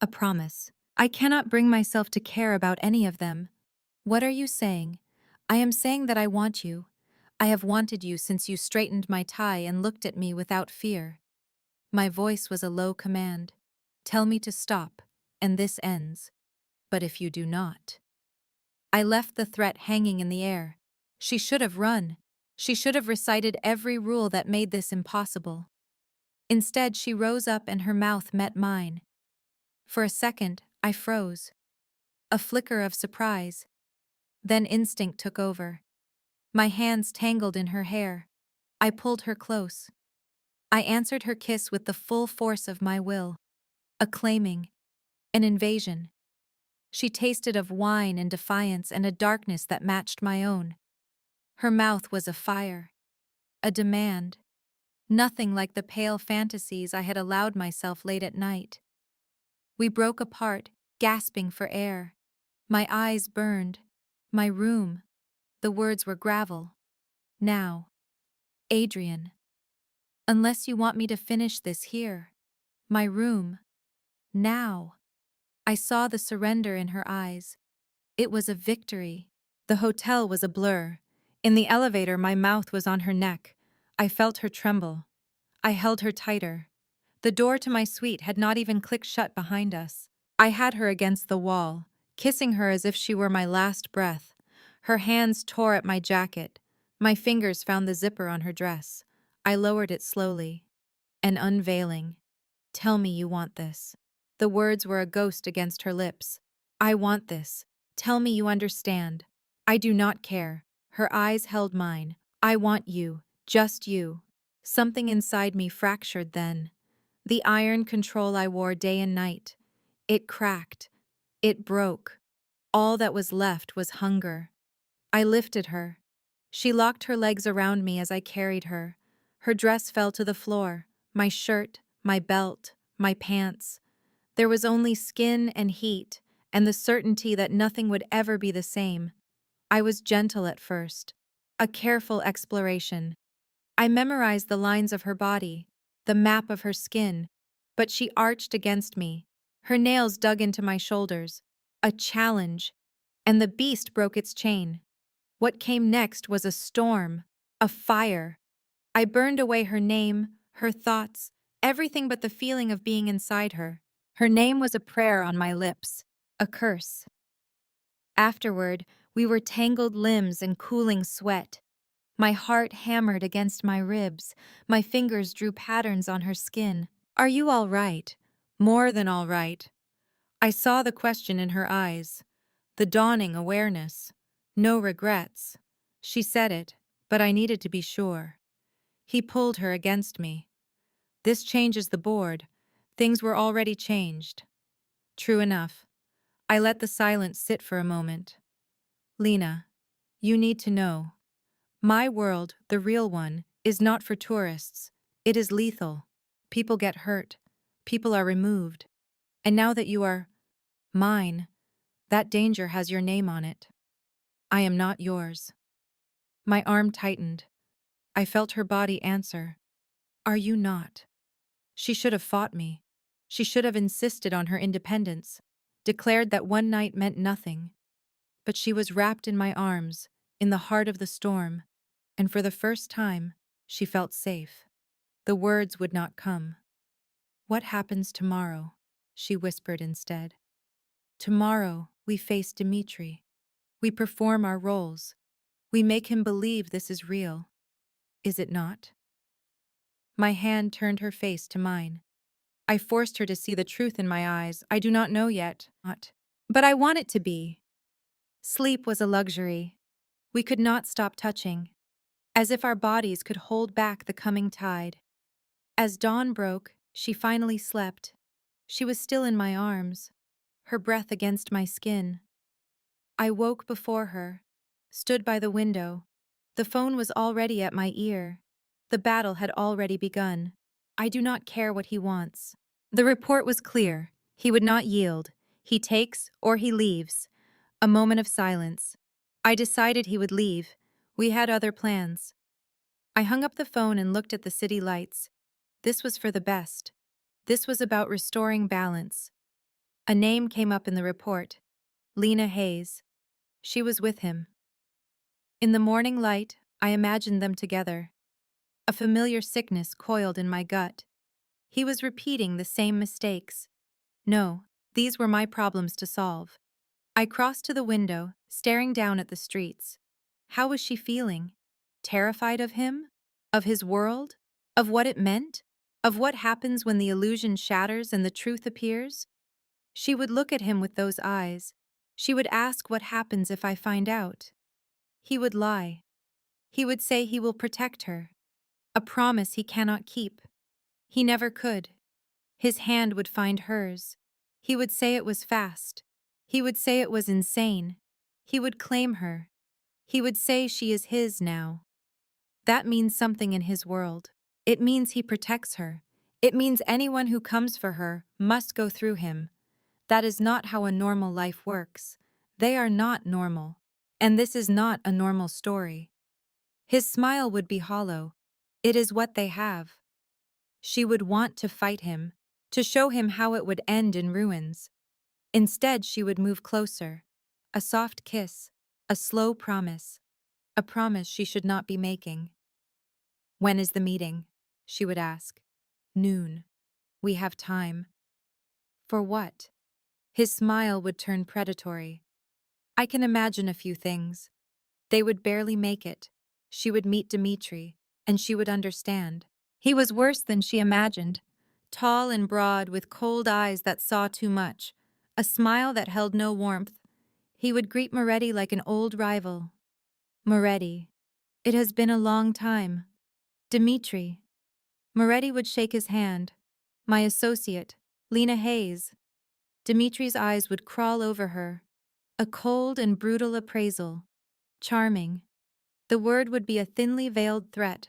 A promise. I cannot bring myself to care about any of them. What are you saying? I am saying that I want you. I have wanted you since you straightened my tie and looked at me without fear. My voice was a low command. Tell me to stop, and this ends. But if you do not. I left the threat hanging in the air. She should have run. She should have recited every rule that made this impossible. Instead, she rose up and her mouth met mine. For a second, I froze. A flicker of surprise. Then instinct took over. My hands tangled in her hair. I pulled her close. I answered her kiss with the full force of my will. A claiming. An invasion. She tasted of wine and defiance and a darkness that matched my own. Her mouth was afire. A demand. Nothing like the pale fantasies I had allowed myself late at night. We broke apart, gasping for air. My eyes burned. My room. The words were gravel. Now. Adrian. Unless you want me to finish this here. My room. Now. I saw the surrender in her eyes. It was a victory. The hotel was a blur. In the elevator, my mouth was on her neck. I felt her tremble. I held her tighter. The door to my suite had not even clicked shut behind us. I had her against the wall, kissing her as if she were my last breath. Her hands tore at my jacket. My fingers found the zipper on her dress. I lowered it slowly. An unveiling. Tell me you want this. The words were a ghost against her lips. I want this. Tell me you understand. I do not care. Her eyes held mine. I want you. Just you. Something inside me fractured then. The iron control I wore day and night. It cracked. It broke. All that was left was hunger. I lifted her. She locked her legs around me as I carried her. Her dress fell to the floor, my shirt, my belt, my pants. There was only skin and heat, and the certainty that nothing would ever be the same. I was gentle at first, a careful exploration. I memorized the lines of her body, the map of her skin, but she arched against me. Her nails dug into my shoulders. A challenge, and the beast broke its chain. What came next was a storm, a fire. I burned away her name, her thoughts, everything but the feeling of being inside her. Her name was a prayer on my lips, a curse. Afterward, we were tangled limbs and cooling sweat. My heart hammered against my ribs, my fingers drew patterns on her skin. Are you all right? More than all right. I saw the question in her eyes, the dawning awareness. No regrets. She said it, but I needed to be sure. He pulled her against me. This changes the board. Things were already changed. True enough. I let the silence sit for a moment. Lena, you need to know. My world, the real one, is not for tourists. It is lethal. People get hurt. People are removed. And now that you are mine, that danger has your name on it. I am not yours. My arm tightened. I felt her body answer. Are you not? She should have fought me. She should have insisted on her independence, declared that one night meant nothing. But she was wrapped in my arms, in the heart of the storm, and for the first time, she felt safe. The words would not come. What happens tomorrow? She whispered instead. Tomorrow, we face Dmitri. We perform our roles. We make him believe this is real. Is it not? My hand turned her face to mine. I forced her to see the truth in my eyes. I do not know yet. Not. But I want it to be. Sleep was a luxury. We could not stop touching, as if our bodies could hold back the coming tide. As dawn broke, she finally slept. She was still in my arms, her breath against my skin. I woke before her, stood by the window. The phone was already at my ear. The battle had already begun. I do not care what he wants. The report was clear. He would not yield. He takes or he leaves. A moment of silence. I decided he would leave. We had other plans. I hung up the phone and looked at the city lights. This was for the best. This was about restoring balance. A name came up in the report. Lena Hayes. She was with him. In the morning light, I imagined them together. A familiar sickness coiled in my gut. He was repeating the same mistakes. No, these were my problems to solve. I crossed to the window, staring down at the streets. How was she feeling? Terrified of him? Of his world? Of what it meant? Of what happens when the illusion shatters and the truth appears? She would look at him with those eyes. She would ask what happens if I find out. He would lie. He would say he will protect her. A promise he cannot keep. He never could. His hand would find hers. He would say it was fast. He would say it was insane. He would claim her. He would say she is his now. That means something in his world. It means he protects her. It means anyone who comes for her must go through him. That is not how a normal life works. They are not normal. And this is not a normal story. His smile would be hollow. It is what they have. She would want to fight him, to show him how it would end in ruins. Instead, she would move closer. A soft kiss, a slow promise, a promise she should not be making. When is the meeting? She would ask. Noon. We have time. For what? His smile would turn predatory. I can imagine a few things. They would barely make it. She would meet Dmitri, and she would understand. He was worse than she imagined. Tall and broad, with cold eyes that saw too much, a smile that held no warmth. He would greet Moretti like an old rival. Moretti. It has been a long time. Dmitri. Moretti would shake his hand. My associate, Lena Hayes. Dimitri's eyes would crawl over her. A cold and brutal appraisal. Charming. The word would be a thinly veiled threat.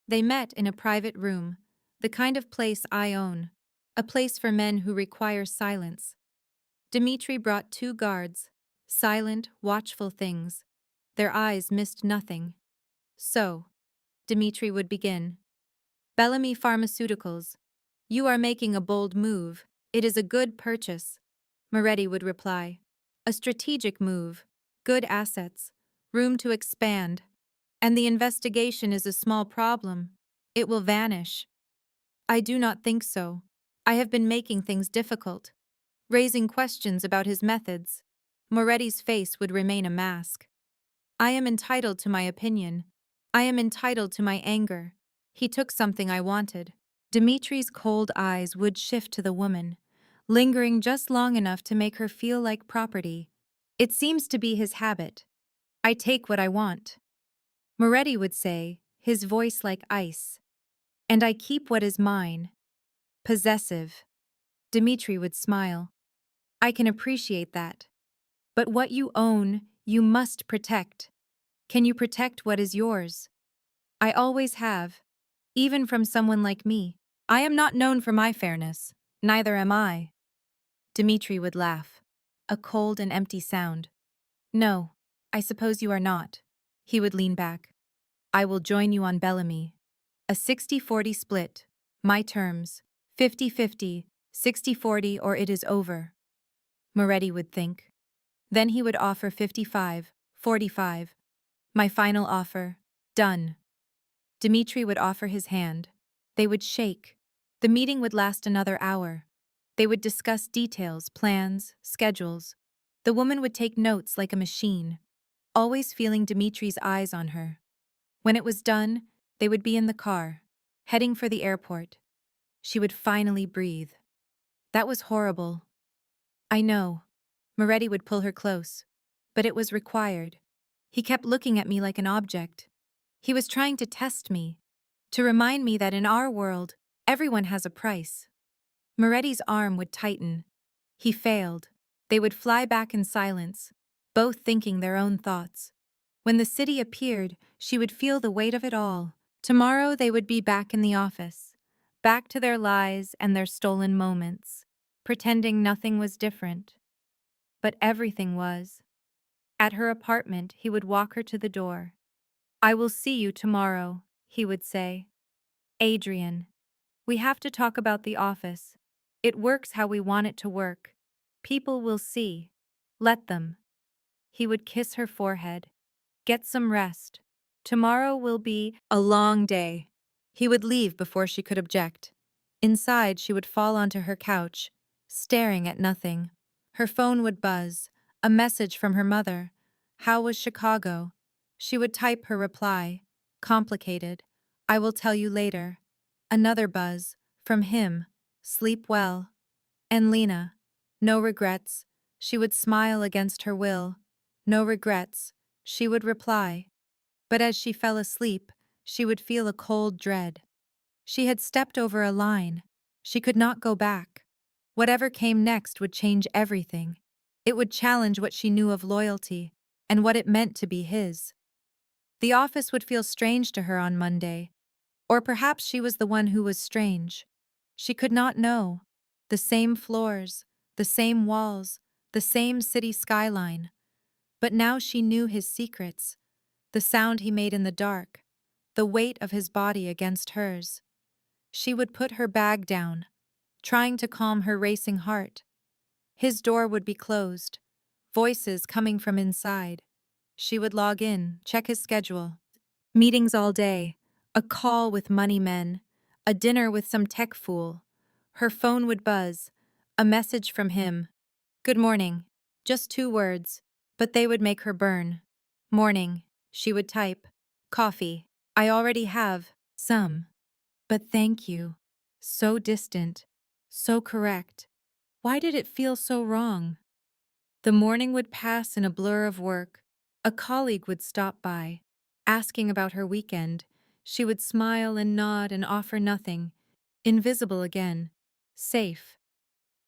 They met in a private room, the kind of place I own, a place for men who require silence. Dmitri brought 2 guards, silent, watchful things. Their eyes missed nothing. So, Dmitri would begin. Bellamy Pharmaceuticals. You are making a bold move. It is a good purchase. Moretti would reply. A strategic move. Good assets. Room to expand. And the investigation is a small problem. It will vanish. I do not think so. I have been making things difficult, raising questions about his methods. Moretti's face would remain a mask. I am entitled to my opinion. I am entitled to my anger. He took something I wanted. Dimitri's cold eyes would shift to the woman, lingering just long enough to make her feel like property. It seems to be his habit. I take what I want. Moretti would say, his voice like ice. And I keep what is mine. Possessive. Dimitri would smile. I can appreciate that. But what you own, you must protect. Can you protect what is yours? I always have. Even from someone like me. I am not known for my fairness. Neither am I. Dimitri would laugh. A cold and empty sound. No, I suppose you are not. He would lean back. I will join you on Bellamy. A 60-40 split. My terms. 50-50, 60-40 or it is over. Moretti would think. Then he would offer 55-45. My final offer. Done. Dmitri would offer his hand. They would shake. The meeting would last another hour. They would discuss details, plans, schedules. The woman would take notes like a machine, always feeling Dimitri's eyes on her. When it was done, they would be in the car, heading for the airport. She would finally breathe. That was horrible. I know. Moretti would pull her close. But it was required. He kept looking at me like an object. He was trying to test me, to remind me that in our world, everyone has a price. Moretti's arm would tighten. He failed. They would fly back in silence, both thinking their own thoughts. When the city appeared, she would feel the weight of it all. Tomorrow they would be back in the office, back to their lies and their stolen moments, pretending nothing was different. But everything was. At her apartment, he would walk her to the door. I will see you tomorrow, he would say. Adrian, we have to talk about the office. It works how we want it to work. People will see. Let them. He would kiss her forehead. Get some rest. Tomorrow will be a long day. He would leave before she could object. Inside, she would fall onto her couch, staring at nothing. Her phone would buzz. A message from her mother. How was Chicago? She would type her reply. Complicated. I will tell you later. Another buzz. From him. Sleep well. And Lena. No regrets. She would smile against her will. No regrets. She would reply. But as she fell asleep, she would feel a cold dread. She had stepped over a line. She could not go back. Whatever came next would change everything. It would challenge what she knew of loyalty and what it meant to be his. The office would feel strange to her on Monday. Or perhaps she was the one who was strange. She could not know. The same floors, the same walls, the same city skyline. But now she knew his secrets, the sound he made in the dark, the weight of his body against hers. She would put her bag down, trying to calm her racing heart. His door would be closed, voices coming from inside. She would log in, check his schedule. Meetings all day, a call with money men, a dinner with some tech fool. Her phone would buzz, a message from him. Good morning. Just 2 words, but they would make her burn. Morning, she would type. Coffee. I already have some. But thank you. So distant. So correct. Why did it feel so wrong? The morning would pass in a blur of work. A colleague would stop by, asking about her weekend. She would smile and nod and offer nothing. Invisible again. Safe.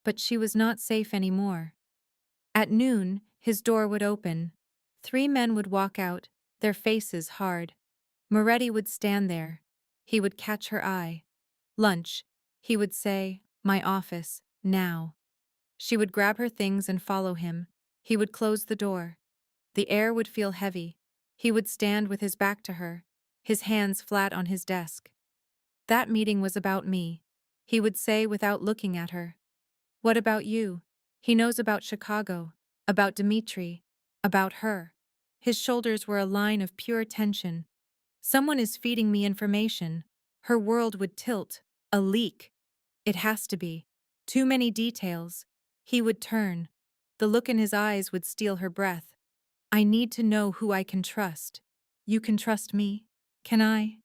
But she was not safe anymore. At noon, His door would open. 3 men would walk out, their faces hard. Moretti would stand there. He would catch her eye. Lunch. He would say, "My office, now." She would grab her things and follow him. He would close the door. The air would feel heavy. He would stand with his back to her, his hands flat on his desk. "That meeting was about me," he would say without looking at her. "What about you?" He knows about Chicago, about Dmitri, about her. His shoulders were a line of pure tension. "Someone is feeding me information." Her world would tilt. A leak. It has to be. Too many details. He would turn. The look in his eyes would steal her breath. "I need to know who I can trust." "You can trust me? Can I?"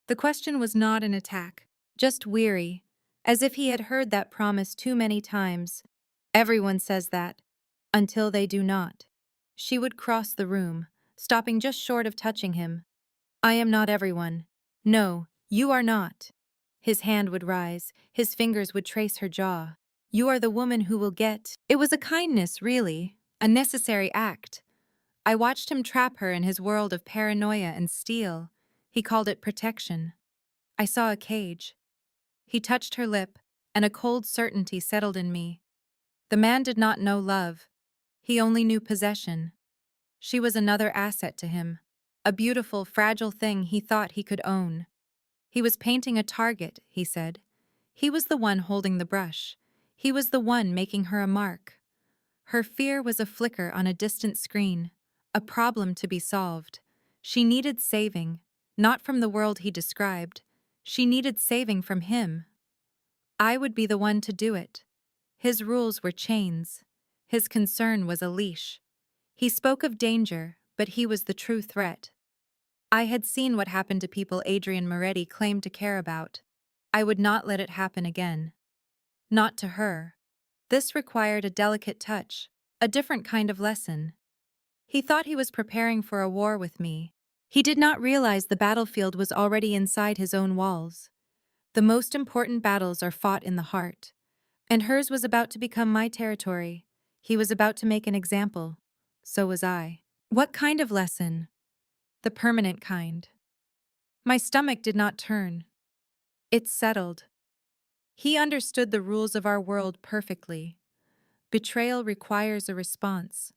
The question was not an attack, just weary, as if he had heard that promise too many times. Everyone says that, until they do not. She would cross the room, stopping just short of touching him. "I am not everyone. No, you are not." His hand would rise, his fingers would trace her jaw. "You are the woman who will get—" It was a kindness, really, a necessary act. I watched him trap her in his world of paranoia and steel. He called it protection. I saw a cage. He touched her lip, and a cold certainty settled in me. The man did not know love. He only knew possession. She was another asset to him, a beautiful, fragile thing he thought he could own. He was painting a target, he said. He was the one holding the brush. He was the one making her a mark. Her fear was a flicker on a distant screen, a problem to be solved. She needed saving, not from the world he described. She needed saving from him. I would be the one to do it. His rules were chains. His concern was a leash. He spoke of danger, but he was the true threat. I had seen what happened to people Adrian Moretti claimed to care about. I would not let it happen again. Not to her. This required a delicate touch, a different kind of lesson. He thought he was preparing for a war with me. He did not realize the battlefield was already inside his own walls. The most important battles are fought in the heart. And hers was about to become my territory. He was about to make an example. So was I. What kind of lesson? The permanent kind. My stomach did not turn. It settled. He understood the rules of our world perfectly. Betrayal requires a response.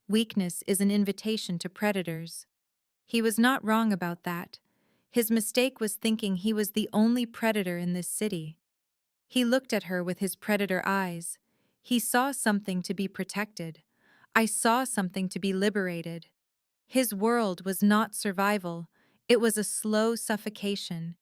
Weakness is an invitation to predators. He was not wrong about that. His mistake was thinking he was the only predator in this city. He looked at her with his predator eyes. He saw something to be protected. I saw something to be liberated. His world was not survival. It was a slow suffocation.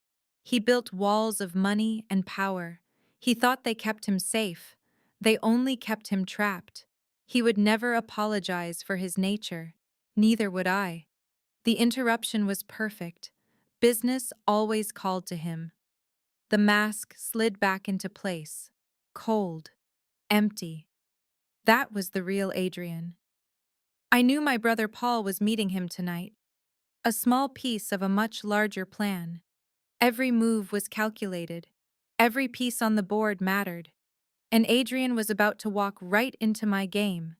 He built walls of money and power. He thought they kept him safe. They only kept him trapped. He would never apologize for his nature. Neither would I. The interruption was perfect. Business always called to him. The mask slid back into place. Cold. Empty. That was the real Adrian. I knew my brother Paul was meeting him tonight. A small piece of a much larger plan. Every move was calculated. Every piece on the board mattered. And Adrian was about to walk right into my game.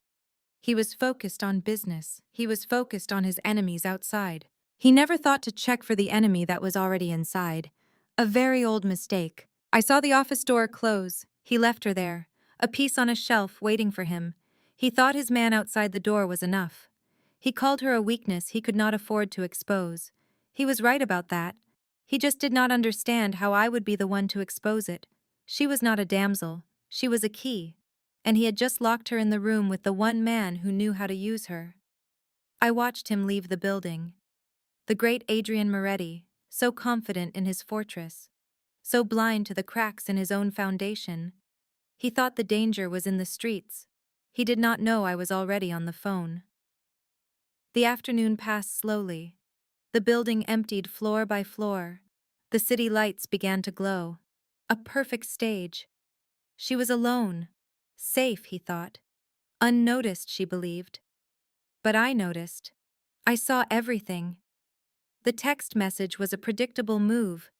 He was focused on business. He was focused on his enemies outside. He never thought to check for the enemy that was already inside. A very old mistake. I saw the office door close. He left her there, a piece on a shelf waiting for him. He thought his man outside the door was enough. He called her a weakness he could not afford to expose. He was right about that. He just did not understand how I would be the one to expose it. She was not a damsel. She was a key. And he had just locked her in the room with the one man who knew how to use her. I watched him leave the building. The great Adrian Moretti, so confident in his fortress, so blind to the cracks in his own foundation. He thought the danger was in the streets. He did not know I was already on the phone. The afternoon passed slowly. The building emptied floor by floor. The city lights began to glow. A perfect stage. She was alone. Safe, he thought. Unnoticed, she believed. But I noticed. I saw everything. The text message was a predictable move.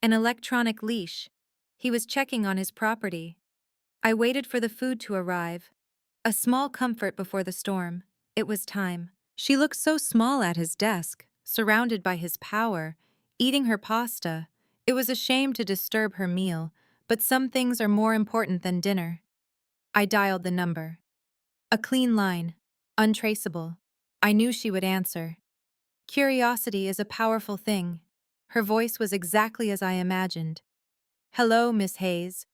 An electronic leash. He was checking on his property. I waited for the food to arrive. A small comfort before the storm. It was time. She looked so small at his desk, surrounded by his power, eating her pasta. It was a shame to disturb her meal, but some things are more important than dinner. I dialed the number. A clean line. Untraceable. I knew she would answer. Curiosity is a powerful thing. Her voice was exactly as I imagined. Hello, Miss Hayes.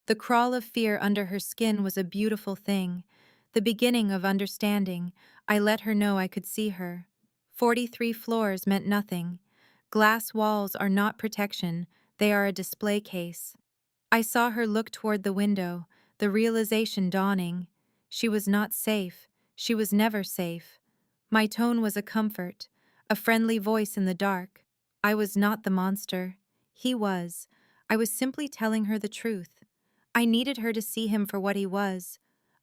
The crawl of fear under her skin was a beautiful thing. The beginning of understanding. I let her know I could see her. 43 floors meant nothing. Glass walls are not protection, they are a display case. I saw her look toward the window, the realization dawning. She was not safe. She was never safe. My tone was a comfort, a friendly voice in the dark. I was not the monster. He was. I was simply telling her the truth. I needed her to see him for what he was,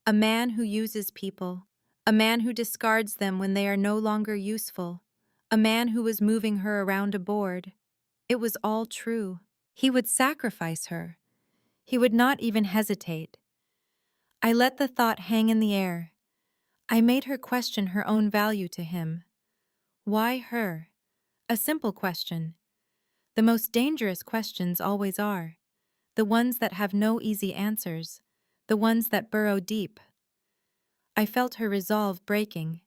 a man who uses people, a man who discards them when they are no longer useful, a man who was moving her around a board. It was all true. He would sacrifice her. He would not even hesitate. I let the thought hang in the air. I made her question her own value to him. Why her? A simple question. The most dangerous questions always are. The ones that have no easy answers. The ones that burrow deep. I felt her resolve breaking.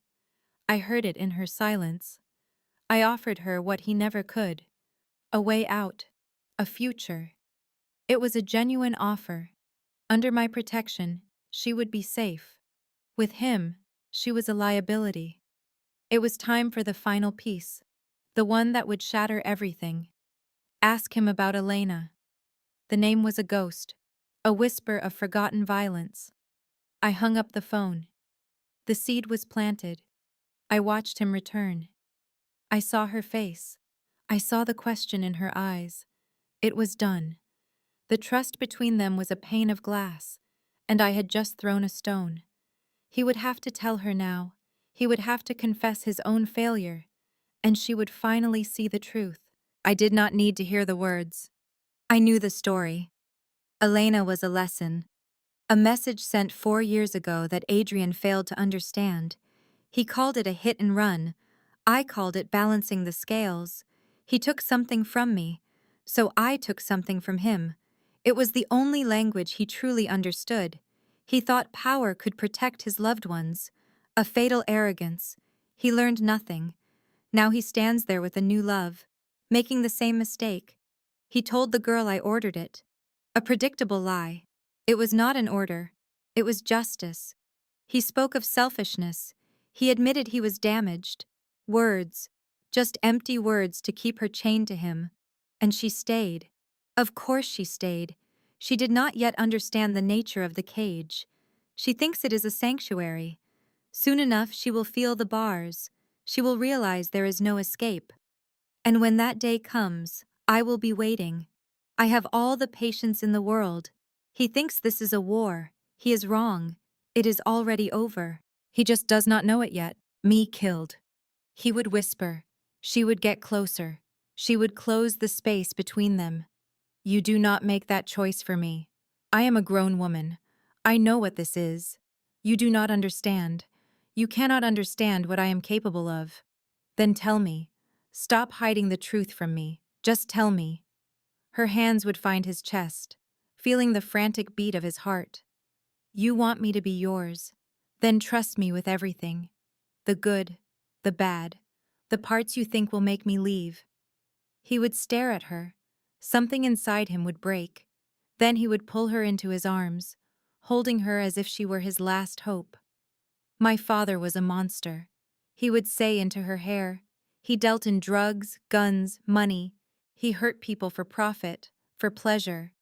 I heard it in her silence. I offered her what he never could. A way out. A future. It was a genuine offer. Under my protection, she would be safe. With him, she was a liability. It was time for the final piece, the one that would shatter everything. Ask him about Elena. The name was a ghost, a whisper of forgotten violence. I hung up the phone. The seed was planted. I watched him return. I saw her face. I saw the question in her eyes. It was done. The trust between them was a pane of glass, and I had just thrown a stone. He would have to tell her now. He would have to confess his own failure, and she would finally see the truth. I did not need to hear the words. I knew the story. Elena was a lesson, a message sent 4 years ago that Adrian failed to understand. He called it a hit and run. I called it balancing the scales. He took something from me, so I took something from him. It was the only language he truly understood. He thought power could protect his loved ones. A fatal arrogance. He learned nothing. Now he stands there with a new love, making the same mistake. He told the girl I ordered it. A predictable lie. It was not an order. It was justice. He spoke of selfishness. He admitted he was damaged. Words. Just empty words to keep her chained to him. And she stayed. Of course she stayed. She did not yet understand the nature of the cage. She thinks it is a sanctuary. Soon enough she will feel the bars. She will realize there is no escape. And when that day comes, I will be waiting. I have all the patience in the world. He thinks this is a war. He is wrong. It is already over. He just does not know it yet. Me killed. He would whisper. She would get closer. She would close the space between them. You do not make that choice for me. I am a grown woman. I know what this is. You do not understand. You cannot understand what I am capable of. Then tell me. Stop hiding the truth from me. Just tell me. Her hands would find his chest, feeling the frantic beat of his heart. You want me to be yours. Then trust me with everything. The good, the bad, the parts you think will make me leave. He would stare at her. Something inside him would break. Then he would pull her into his arms, holding her as if she were his last hope. My father was a monster. He would say into her hair. He dealt in drugs, guns, money. He hurt people for profit, for pleasure.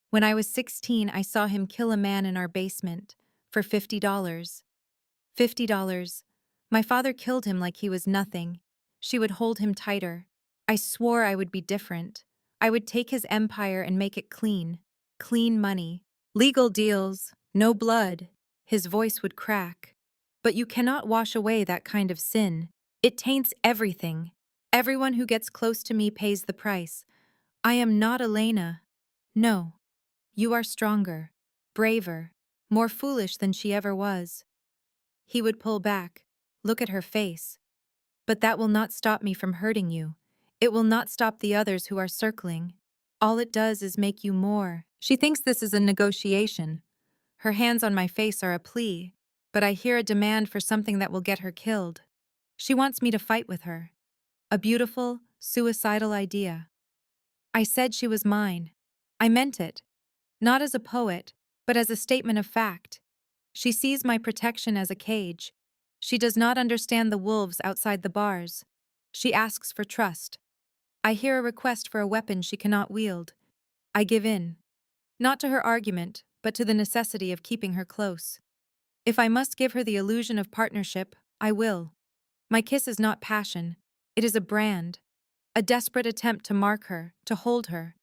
When I was 16, I saw him kill a man in our basement for $50. $50. My father killed him like he was nothing. She would hold him tighter. I swore I would be different. I would take his empire and make it clean. Clean money. Legal deals. No blood. His voice would crack. But you cannot wash away that kind of sin. It taints everything. Everyone who gets close to me pays the price. I am not Elena. No. You are stronger. Braver. more foolish than she ever was. He would pull back, look at her face. But that will not stop me from hurting you. It will not stop the others who are circling. All it does is make you more. She thinks this is a negotiation. Her hands on my face are a plea, but I hear a demand for something that will get her killed. She wants me to fight with her. A beautiful, suicidal idea. I said she was mine. I meant it. Not as a poet, but as a statement of fact. She sees my protection as a cage. She does not understand the wolves outside the bars. She asks for trust. I hear a request for a weapon she cannot wield. I give in. Not to her argument, but to the necessity of keeping her close. If I must give her the illusion of partnership, I will. My kiss is not passion. It is a brand. A desperate attempt to mark her, to hold her.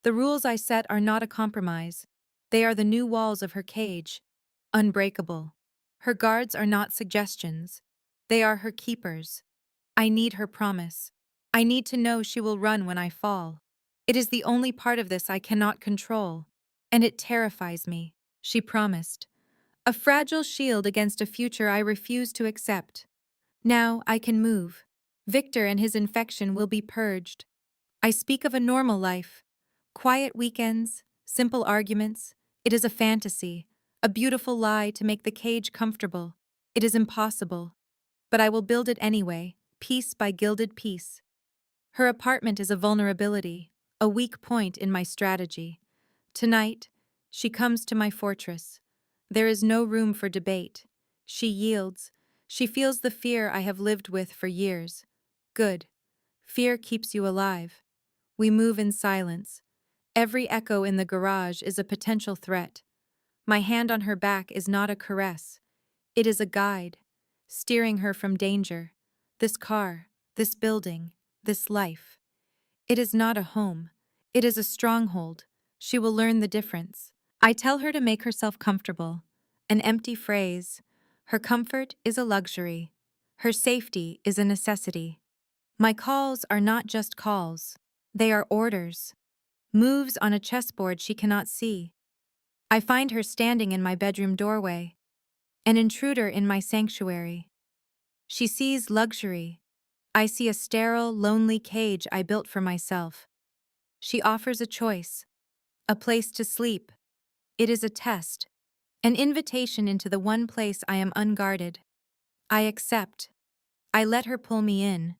The rules I set are not a compromise. They are the new walls of her cage. Unbreakable. Her guards are not suggestions. They are her keepers. I need her promise. I need to know she will run when I fall. It is the only part of this I cannot control, and it terrifies me. She promised. A fragile shield against a future I refuse to accept. Now I can move. Victor and his infection will be purged. I speak of a normal life. Quiet weekends, simple arguments. It is a fantasy, a beautiful lie to make the cage comfortable. It is impossible. But I will build it anyway, piece by gilded piece. Her apartment is a vulnerability, a weak point in my strategy. Tonight, she comes to my fortress. There is no room for debate. She yields. She feels the fear I have lived with for years. Good. Fear keeps you alive. We move in silence. Every echo in the garage is a potential threat. My hand on her back is not a caress. It is a guide, steering her from danger. This car, this building, this life. It is not a home. It is a stronghold. She will learn the difference. I tell her to make herself comfortable. An empty phrase. Her comfort is a luxury. Her safety is a necessity. My calls are not just calls. They are orders. Moves on a chessboard she cannot see. I find her standing in my bedroom doorway. An intruder in my sanctuary. She sees luxury. I see a sterile, lonely cage I built for myself. She offers a choice. A place to sleep. It is a test. An invitation into the one place I am unguarded. I accept. I let her pull me in.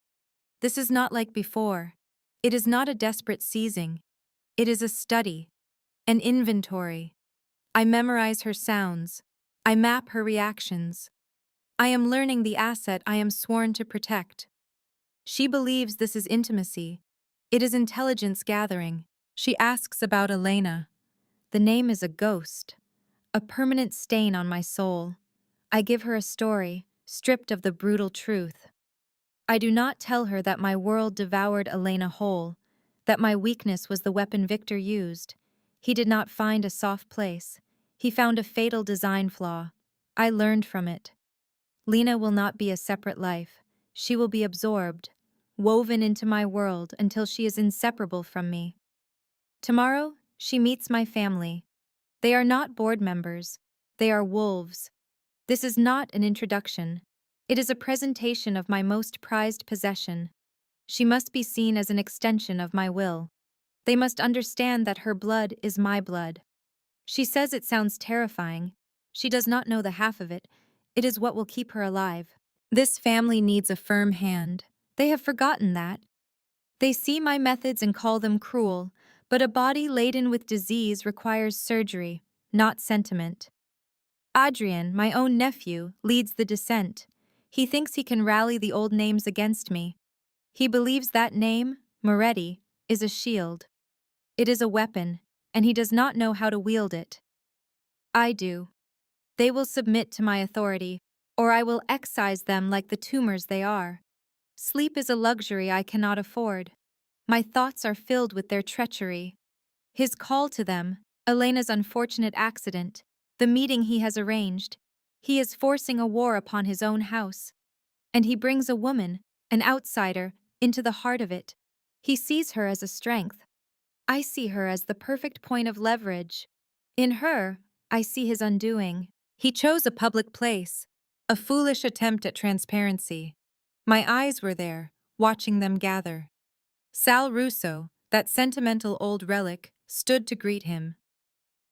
This is not like before. It is not a desperate seizing. It is a study. An inventory. I memorize her sounds. I map her reactions. I am learning the asset I am sworn to protect. She believes this is intimacy. It is intelligence gathering. She asks about Elena. The name is a ghost, a permanent stain on my soul. I give her a story, stripped of the brutal truth. I do not tell her that my world devoured Elena whole, that my weakness was the weapon Victor used. He did not find a soft place. He found a fatal design flaw. I learned from it. Lena will not be a separate life. She will be absorbed, woven into my world until she is inseparable from me. Tomorrow, she meets my family. They are not board members. They are wolves. This is not an introduction. It is a presentation of my most prized possession. She must be seen as an extension of my will. They must understand that her blood is my blood. She says it sounds terrifying. She does not know the half of it. It is what will keep her alive. This family needs a firm hand. They have forgotten that. They see my methods and call them cruel, but a body laden with disease requires surgery, not sentiment. Adrian, my own nephew, leads the dissent. He thinks he can rally the old names against me. He believes that name, Moretti, is a shield. It is a weapon, and he does not know how to wield it. I do. They will submit to my authority, or I will excise them like the tumors they are. Sleep is a luxury I cannot afford. My thoughts are filled with their treachery. His call to them, Elena's unfortunate accident, the meeting he has arranged. He is forcing a war upon his own house. And he brings a woman, an outsider, into the heart of it. He sees her as a strength. I see her as the perfect point of leverage. In her, I see his undoing. He chose a public place, a foolish attempt at transparency. My eyes were there, watching them gather. Sal Russo, that sentimental old relic, stood to greet him.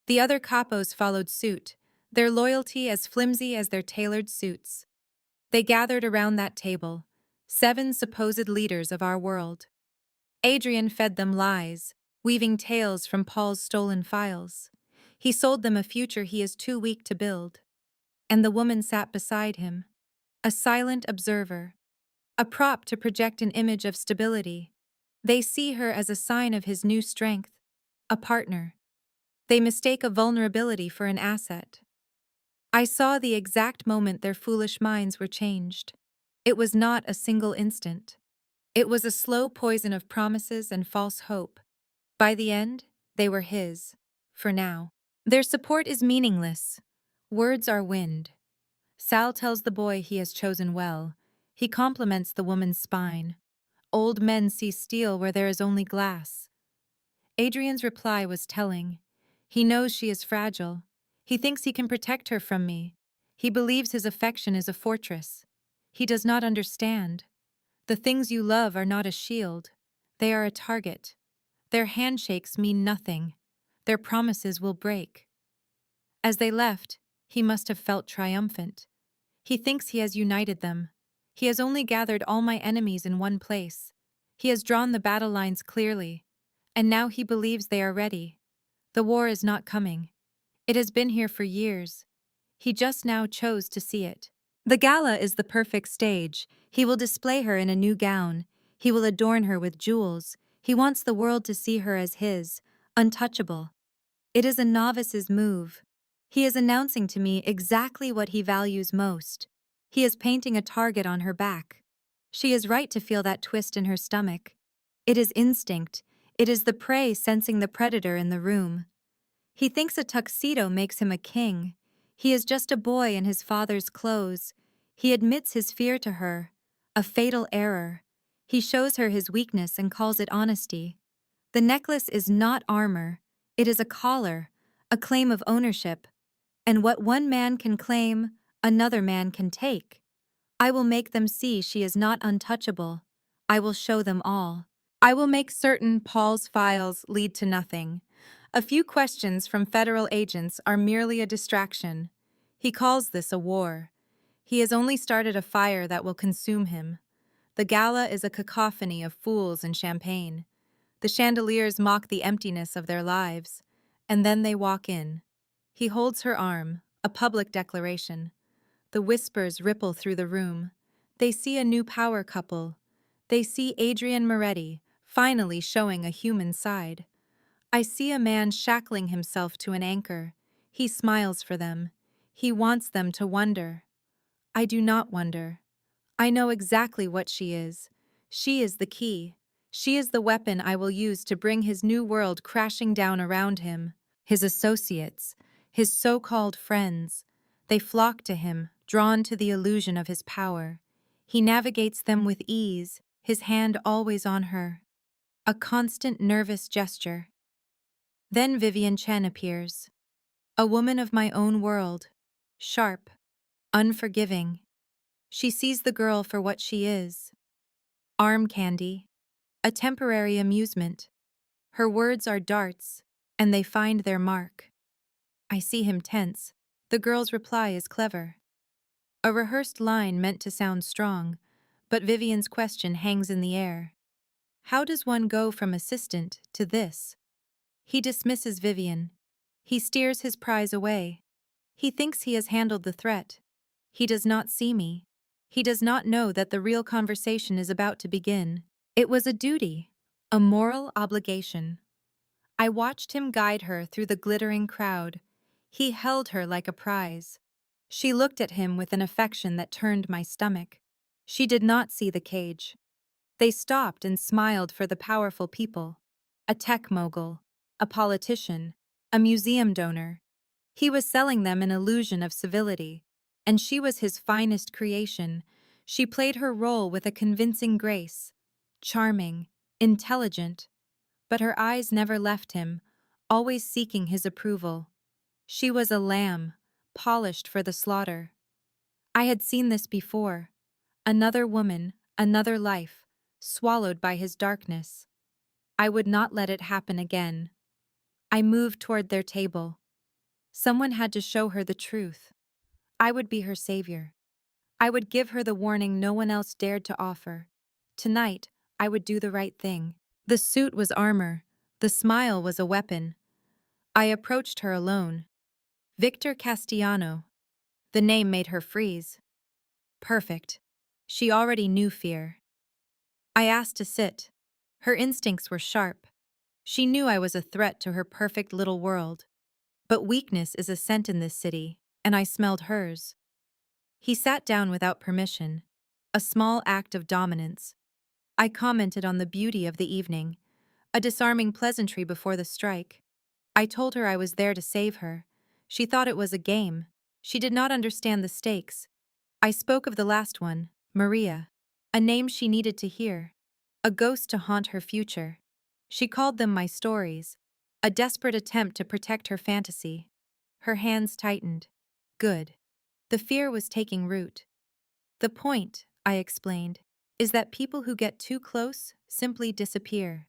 The other capos followed suit, their loyalty as flimsy as their tailored suits. They gathered around that table, 7 supposed leaders of our world. Adrian fed them lies, weaving tales from Paul's stolen files. He sold them a future he is too weak to build. And the woman sat beside him, a silent observer, a prop to project an image of stability. They see her as a sign of his new strength, a partner. They mistake a vulnerability for an asset. I saw the exact moment their foolish minds were changed. It was not a single instant. It was a slow poison of promises and false hope. By the end, they were his, for now. Their support is meaningless. Words are wind. Sal tells the boy he has chosen well. He compliments the woman's spine. Old men see steel where there is only glass. Adrian's reply was telling. He knows she is fragile. He thinks he can protect her from me. He believes his affection is a fortress. He does not understand. The things you love are not a shield. They are a target. Their handshakes mean nothing. Their promises will break. As they left, he must have felt triumphant. He thinks he has united them. He has only gathered all my enemies in one place. He has drawn the battle lines clearly. And now he believes they are ready. The war is not coming. It has been here for years. He just now chose to see it. The gala is the perfect stage. He will display her in a new gown. He will adorn her with jewels. He wants the world to see her as his, untouchable. It is a novice's move. He is announcing to me exactly what he values most. He is painting a target on her back. She is right to feel that twist in her stomach. It is instinct. It is the prey sensing the predator in the room. He thinks a tuxedo makes him a king. He is just a boy in his father's clothes. He admits his fear to her, a fatal error. He shows her his weakness and calls it honesty. The necklace is not armor. It is a collar, a claim of ownership. And what one man can claim, another man can take. I will make them see she is not untouchable. I will show them all. I will make certain Paul's files lead to nothing. A few questions from federal agents are merely a distraction. He calls this a war. He has only started a fire that will consume him. The gala is a cacophony of fools and champagne. The chandeliers mock the emptiness of their lives. And then they walk in. He holds her arm, a public declaration. The whispers ripple through the room. They see a new power couple. They see Adrian Moretti, finally showing a human side. I see a man shackling himself to an anchor. He smiles for them. He wants them to wonder. I do not wonder. I know exactly what she is. She is the key. She is the weapon I will use to bring his new world crashing down around him. His associates, his so-called friends, they flock to him, drawn to the illusion of his power. He navigates them with ease, his hand always on her. A constant nervous gesture. Then Vivian Chen appears. A woman of my own world. Sharp. Unforgiving. She sees the girl for what she is. Arm candy. A temporary amusement. Her words are darts, and they find their mark. I see him tense. The girl's reply is clever. A rehearsed line meant to sound strong, but Vivian's question hangs in the air. How does one go from assistant to this? He dismisses Vivian. He steers his prize away. He thinks he has handled the threat. He does not see me. He does not know that the real conversation is about to begin. It was a duty, a moral obligation. I watched him guide her through the glittering crowd. He held her like a prize. She looked at him with an affection that turned my stomach. She did not see the cage. They stopped and smiled for the powerful people. A tech mogul, a politician, a museum donor. He was selling them an illusion of civility, and she was his finest creation. She played her role with a convincing grace. Charming, intelligent, but her eyes never left him, always seeking his approval. She was a lamb, polished for the slaughter. I had seen this before. Another woman, another life, swallowed by his darkness. I would not let it happen again. I moved toward their table. Someone had to show her the truth. I would be her savior. I would give her the warning no one else dared to offer. Tonight, I would do the right thing. The suit was armor. The smile was a weapon. I approached her alone. Victor Castellano. The name made her freeze. Perfect. She already knew fear. I asked to sit. Her instincts were sharp. She knew I was a threat to her perfect little world. But weakness is a scent in this city, and I smelled hers. He sat down without permission. A small act of dominance. I commented on the beauty of the evening, a disarming pleasantry before the strike. I told her I was there to save her. She thought it was a game. She did not understand the stakes. I spoke of the last one, Maria, a name she needed to hear, a ghost to haunt her future. She called them my stories, a desperate attempt to protect her fantasy. Her hands tightened. Good. The fear was taking root. The point, I explained, is that people who get too close simply disappear.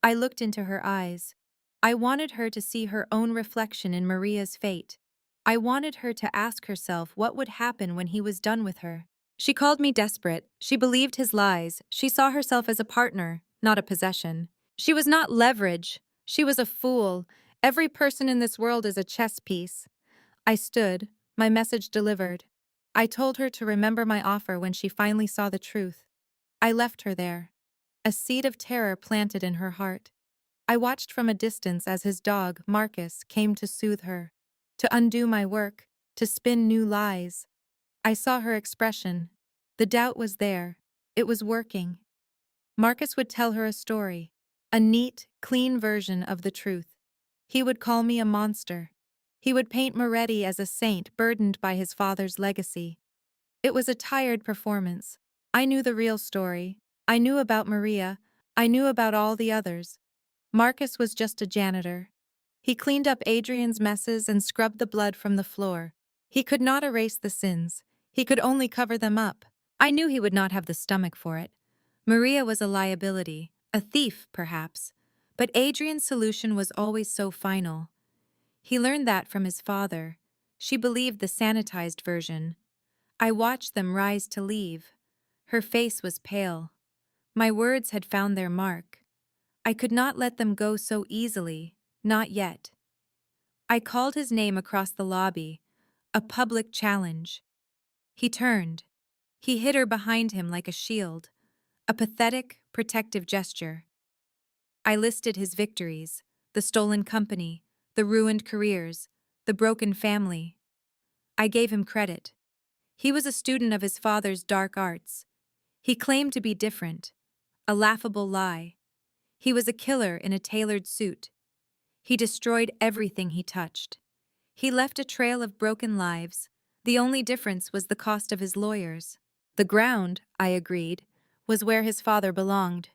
I looked into her eyes. I wanted her to see her own reflection in Maria's fate. I wanted her to ask herself what would happen when he was done with her. She called me desperate. She believed his lies. She saw herself as a partner, not a possession. She was not leverage. She was a fool. Every person in this world is a chess piece. I stood, my message delivered. I told her to remember my offer when she finally saw the truth. I left her there, a seed of terror planted in her heart. I watched from a distance as his dog, Marcus, came to soothe her, to undo my work, to spin new lies. I saw her expression. The doubt was there. It was working. Marcus would tell her a story, a neat, clean version of the truth. He would call me a monster. He would paint Moretti as a saint burdened by his father's legacy. It was a tired performance. I knew the real story. I knew about Maria. I knew about all the others. Marcus was just a janitor. He cleaned up Adrian's messes and scrubbed the blood from the floor. He could not erase the sins. He could only cover them up. I knew he would not have the stomach for it. Maria was a liability, a thief, perhaps. But Adrian's solution was always so final. He learned that from his father. She believed the sanitized version. I watched them rise to leave. Her face was pale. My words had found their mark. I could not let them go so easily, not yet. I called his name across the lobby, a public challenge. He turned. He hid her behind him like a shield, a pathetic, protective gesture. I listed his victories, the stolen company, the ruined careers, the broken family. I gave him credit. He was a student of his father's dark arts. He claimed to be different, a laughable lie. He was a killer in a tailored suit. He destroyed everything he touched. He left a trail of broken lives. The only difference was the cost of his lawyers. The ground, I agreed, was where his father belonged.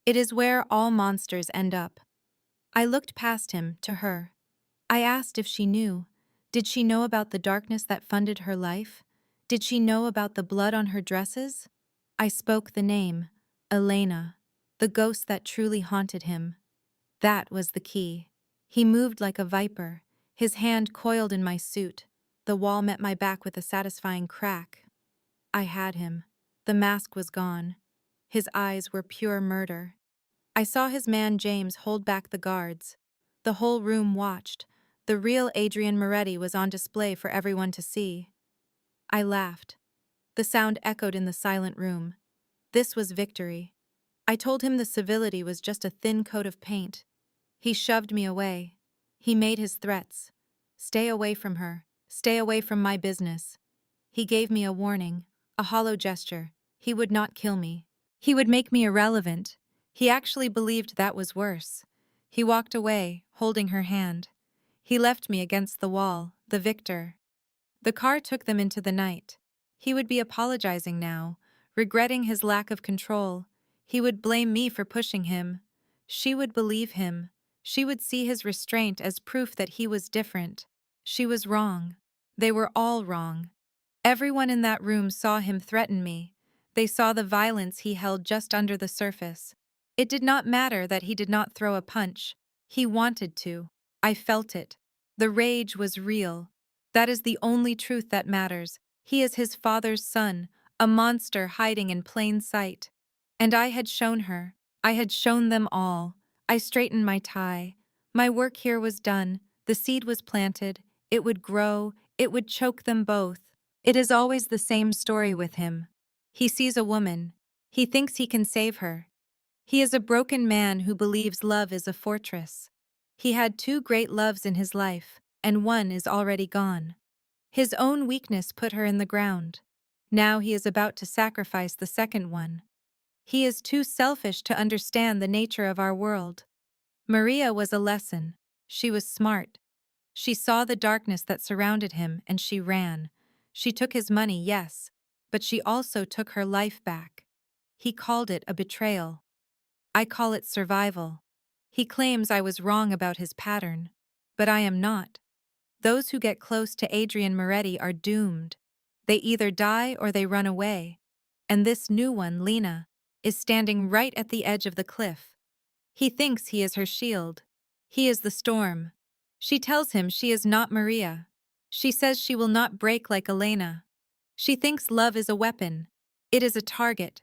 It is where all monsters end up. I looked past him, to her. I asked if she knew. Did she know about the darkness that funded her life? Did she know about the blood on her dresses? I spoke the name, Elena, the ghost that truly haunted him. That was the key. He moved like a viper, his hand coiled in my suit. The wall met my back with a satisfying crack. I had him. The mask was gone. His eyes were pure murder. I saw his man James hold back the guards. The whole room watched. The real Adrian Moretti was on display for everyone to see. I laughed. The sound echoed in the silent room. This was victory. I told him the civility was just a thin coat of paint. He shoved me away. He made his threats. Stay away from her. Stay away from my business. He gave me a warning, a hollow gesture. He would not kill me. He would make me irrelevant. He actually believed that was worse. He walked away, holding her hand. He left me against the wall, the victor. The car took them into the night. He would be apologizing now, regretting his lack of control. He would blame me for pushing him. She would believe him. She would see his restraint as proof that he was different. She was wrong. They were all wrong. Everyone in that room saw him threaten me. They saw the violence he held just under the surface. It did not matter that he did not throw a punch. He wanted to. I felt it. The rage was real. That is the only truth that matters. He is his father's son, a monster hiding in plain sight. And I had shown her. I had shown them all. I straightened my tie. My work here was done. The seed was planted. It would grow. It would choke them both. It is always the same story with him. He sees a woman. He thinks he can save her. He is a broken man who believes love is a fortress. He had two great loves in his life, and one is already gone. His own weakness put her in the ground. Now he is about to sacrifice the second one. He is too selfish to understand the nature of our world. Maria was a lesson. She was smart. She saw the darkness that surrounded him and she ran. She took his money, yes, but she also took her life back. He called it a betrayal. I call it survival. He claims I was wrong about his pattern, but I am not. Those who get close to Adrian Moretti are doomed. They either die or they run away. And this new one, Lena, is standing right at the edge of the cliff. He thinks he is her shield. He is the storm. She tells him she is not Maria. She says she will not break like Elena. She thinks love is a weapon. It is a target.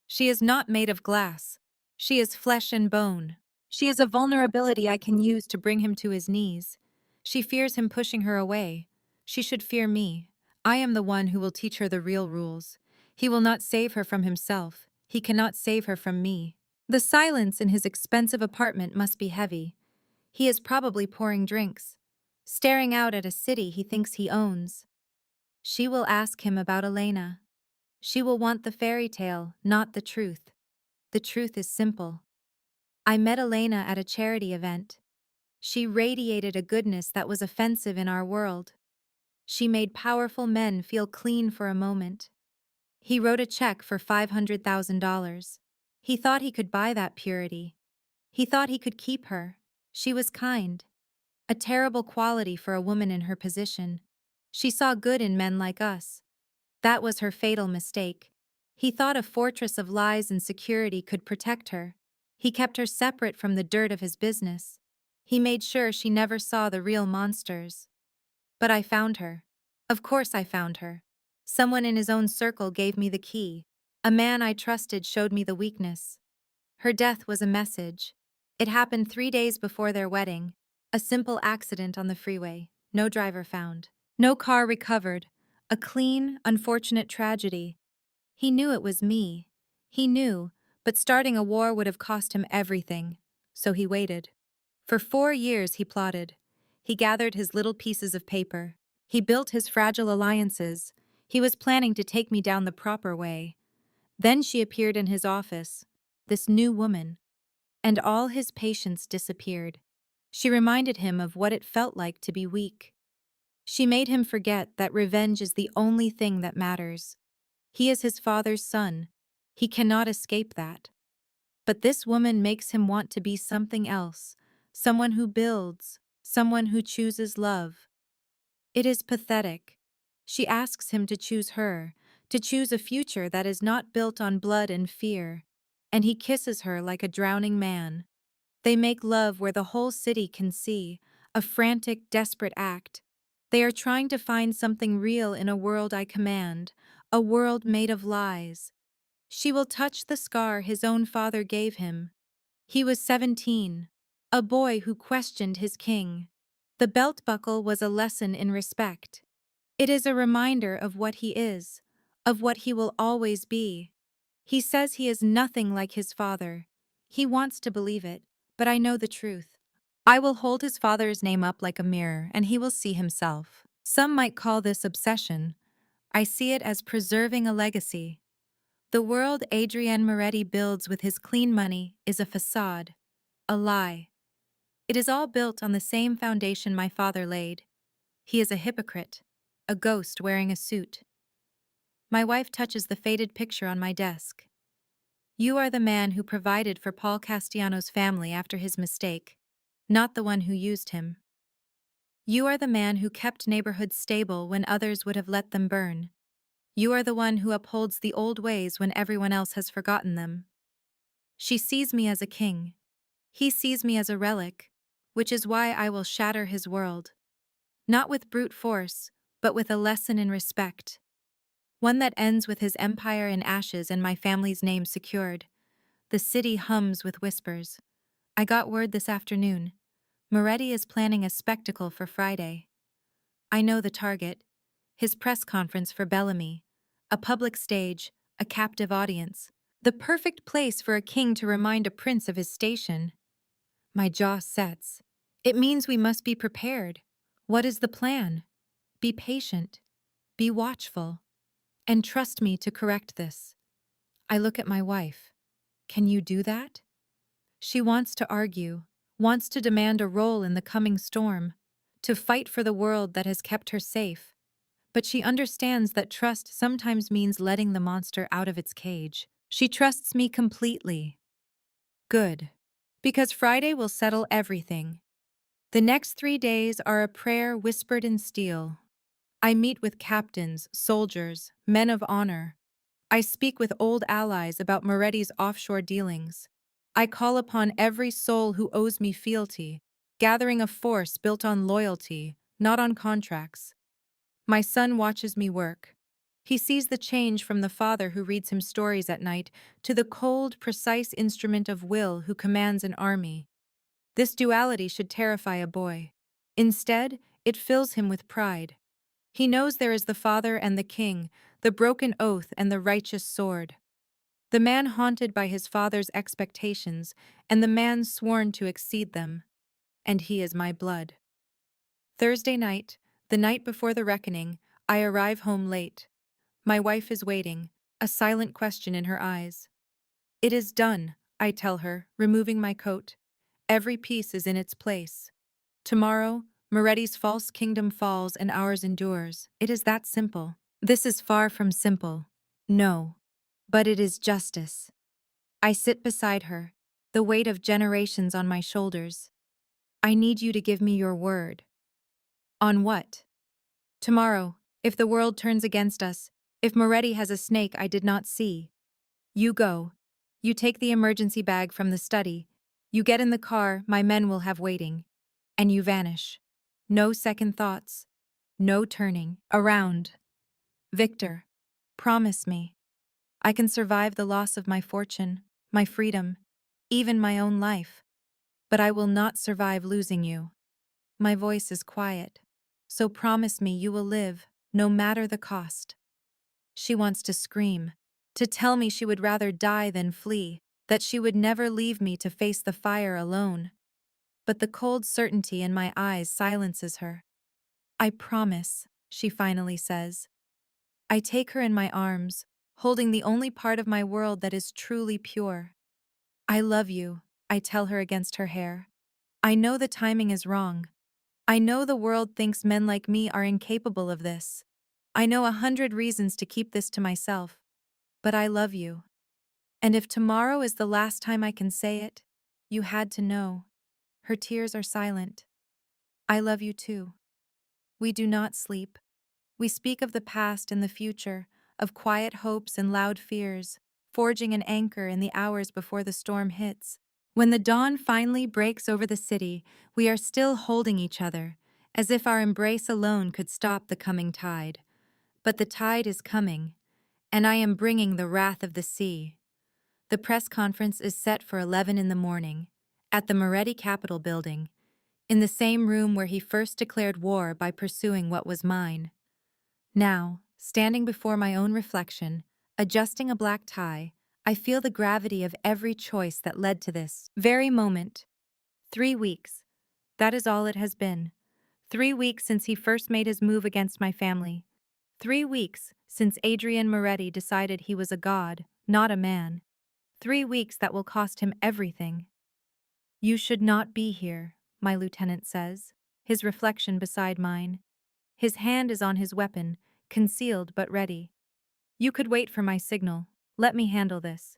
She is not made of glass. She is flesh and bone. She is a vulnerability I can use to bring him to his knees. She fears him pushing her away. She should fear me. I am the one who will teach her the real rules. He will not save her from himself. He cannot save her from me. The silence in his expensive apartment must be heavy. He is probably pouring drinks, staring out at a city he thinks he owns. She will ask him about Elena. She will want the fairy tale, not the truth. The truth is simple. I met Elena at a charity event. She radiated a goodness that was offensive in our world. She made powerful men feel clean for a moment. He wrote a check for $500,000. He thought he could buy that purity. He thought he could keep her. She was kind. A terrible quality for a woman in her position. She saw good in men like us. That was her fatal mistake. He thought a fortress of lies and security could protect her. He kept her separate from the dirt of his business. He made sure she never saw the real monsters. But I found her. Of course I found her. Someone in his own circle gave me the key. A man I trusted showed me the weakness. Her death was a message. It happened 3 days before their wedding. A simple accident on the freeway. No driver found. No car recovered. A clean, unfortunate tragedy. He knew it was me. He knew, but starting a war would have cost him everything. So he waited. For 4 years he plotted. He gathered his little pieces of paper. He built his fragile alliances. He was planning to take me down the proper way. Then she appeared in his office, this new woman, and all his patience disappeared. She reminded him of what it felt like to be weak. She made him forget that revenge is the only thing that matters. He is his father's son. He cannot escape that. But this woman makes him want to be something else, someone who builds, someone who chooses love. It is pathetic. She asks him to choose her, to choose a future that is not built on blood and fear, and he kisses her like a drowning man. They make love where the whole city can see, a frantic, desperate act. They are trying to find something real in a world I command, a world made of lies. She will touch the scar his own father gave him. He was 17, a boy who questioned his king. The belt buckle was a lesson in respect. It is a reminder of what he is, of what he will always be. He says he is nothing like his father. He wants to believe it, but I know the truth. I will hold his father's name up like a mirror, and he will see himself. Some might call this obsession. I see it as preserving a legacy. The world Adrian Moretti builds with his clean money is a facade, a lie. It is all built on the same foundation my father laid. He is a hypocrite, a ghost wearing a suit. My wife touches the faded picture on my desk. You are the man who provided for Paul Castellano's family after his mistake, not the one who used him. You are the man who kept neighborhoods stable when others would have let them burn. You are the one who upholds the old ways when everyone else has forgotten them. She sees me as a king. He sees me as a relic, which is why I will shatter his world. Not with brute force, but with a lesson in respect. One that ends with his empire in ashes and my family's name secured. The city hums with whispers. I got word this afternoon. Moretti is planning a spectacle for Friday. I know the target. His press conference for Bellamy. A public stage, a captive audience. The perfect place for a king to remind a prince of his station. My jaw sets. It means we must be prepared. What is the plan? Be patient. Be watchful. And trust me to correct this. I look at my wife. Can you do that? She wants to argue, wants to demand a role in the coming storm, to fight for the world that has kept her safe. But she understands that trust sometimes means letting the monster out of its cage. She trusts me completely. Good. Because Friday will settle everything. The next 3 days are a prayer whispered in steel. I meet with captains, soldiers, men of honor. I speak with old allies about Moretti's offshore dealings. I call upon every soul who owes me fealty, gathering a force built on loyalty, not on contracts. My son watches me work. He sees the change from the father who reads him stories at night to the cold, precise instrument of will who commands an army. This duality should terrify a boy. Instead, it fills him with pride. He knows there is the father and the king, the broken oath and the righteous sword. The man haunted by his father's expectations, and the man sworn to exceed them. And he is my blood. Thursday night, the night before the reckoning, I arrive home late. My wife is waiting, a silent question in her eyes. It is done, I tell her, removing my coat. Every piece is in its place. Tomorrow, Moretti's false kingdom falls and ours endures. It is that simple. This is far from simple. No. But it is justice. I sit beside her, the weight of generations on my shoulders. I need you to give me your word. On what? Tomorrow, if the world turns against us, if Moretti has a snake I did not see. You go. You take the emergency bag from the study. You get in the car my men will have waiting. And you vanish. No second thoughts. No turning around. Victor, promise me. I can survive the loss of my fortune, my freedom, even my own life. But I will not survive losing you. My voice is quiet. So promise me you will live, no matter the cost. She wants to scream, to tell me she would rather die than flee, that she would never leave me to face the fire alone. But the cold certainty in my eyes silences her. I promise, she finally says. I take her in my arms, holding the only part of my world that is truly pure. I love you, I tell her against her hair. I know the timing is wrong. I know the world thinks men like me are incapable of this. I know 100 reasons to keep this to myself. But I love you. And if tomorrow is the last time I can say it, you had to know. Her tears are silent. I love you too. We do not sleep. We speak of the past and the future, of quiet hopes and loud fears, forging an anchor in the hours before the storm hits. When the dawn finally breaks over the city, we are still holding each other, as if our embrace alone could stop the coming tide. But the tide is coming, and I am bringing the wrath of the sea. The press conference is set for 11 in the morning, at the Moretti Capitol building, in the same room where he first declared war by pursuing what was mine. Now, standing before my own reflection, adjusting a black tie, I feel the gravity of every choice that led to this very moment. 3 weeks. That is all it has been. 3 weeks since he first made his move against my family. 3 weeks since Adrian Moretti decided he was a god, not a man. 3 weeks that will cost him everything. You should not be here, my lieutenant says, his reflection beside mine. His hand is on his weapon, concealed but ready. You could wait for my signal. Let me handle this.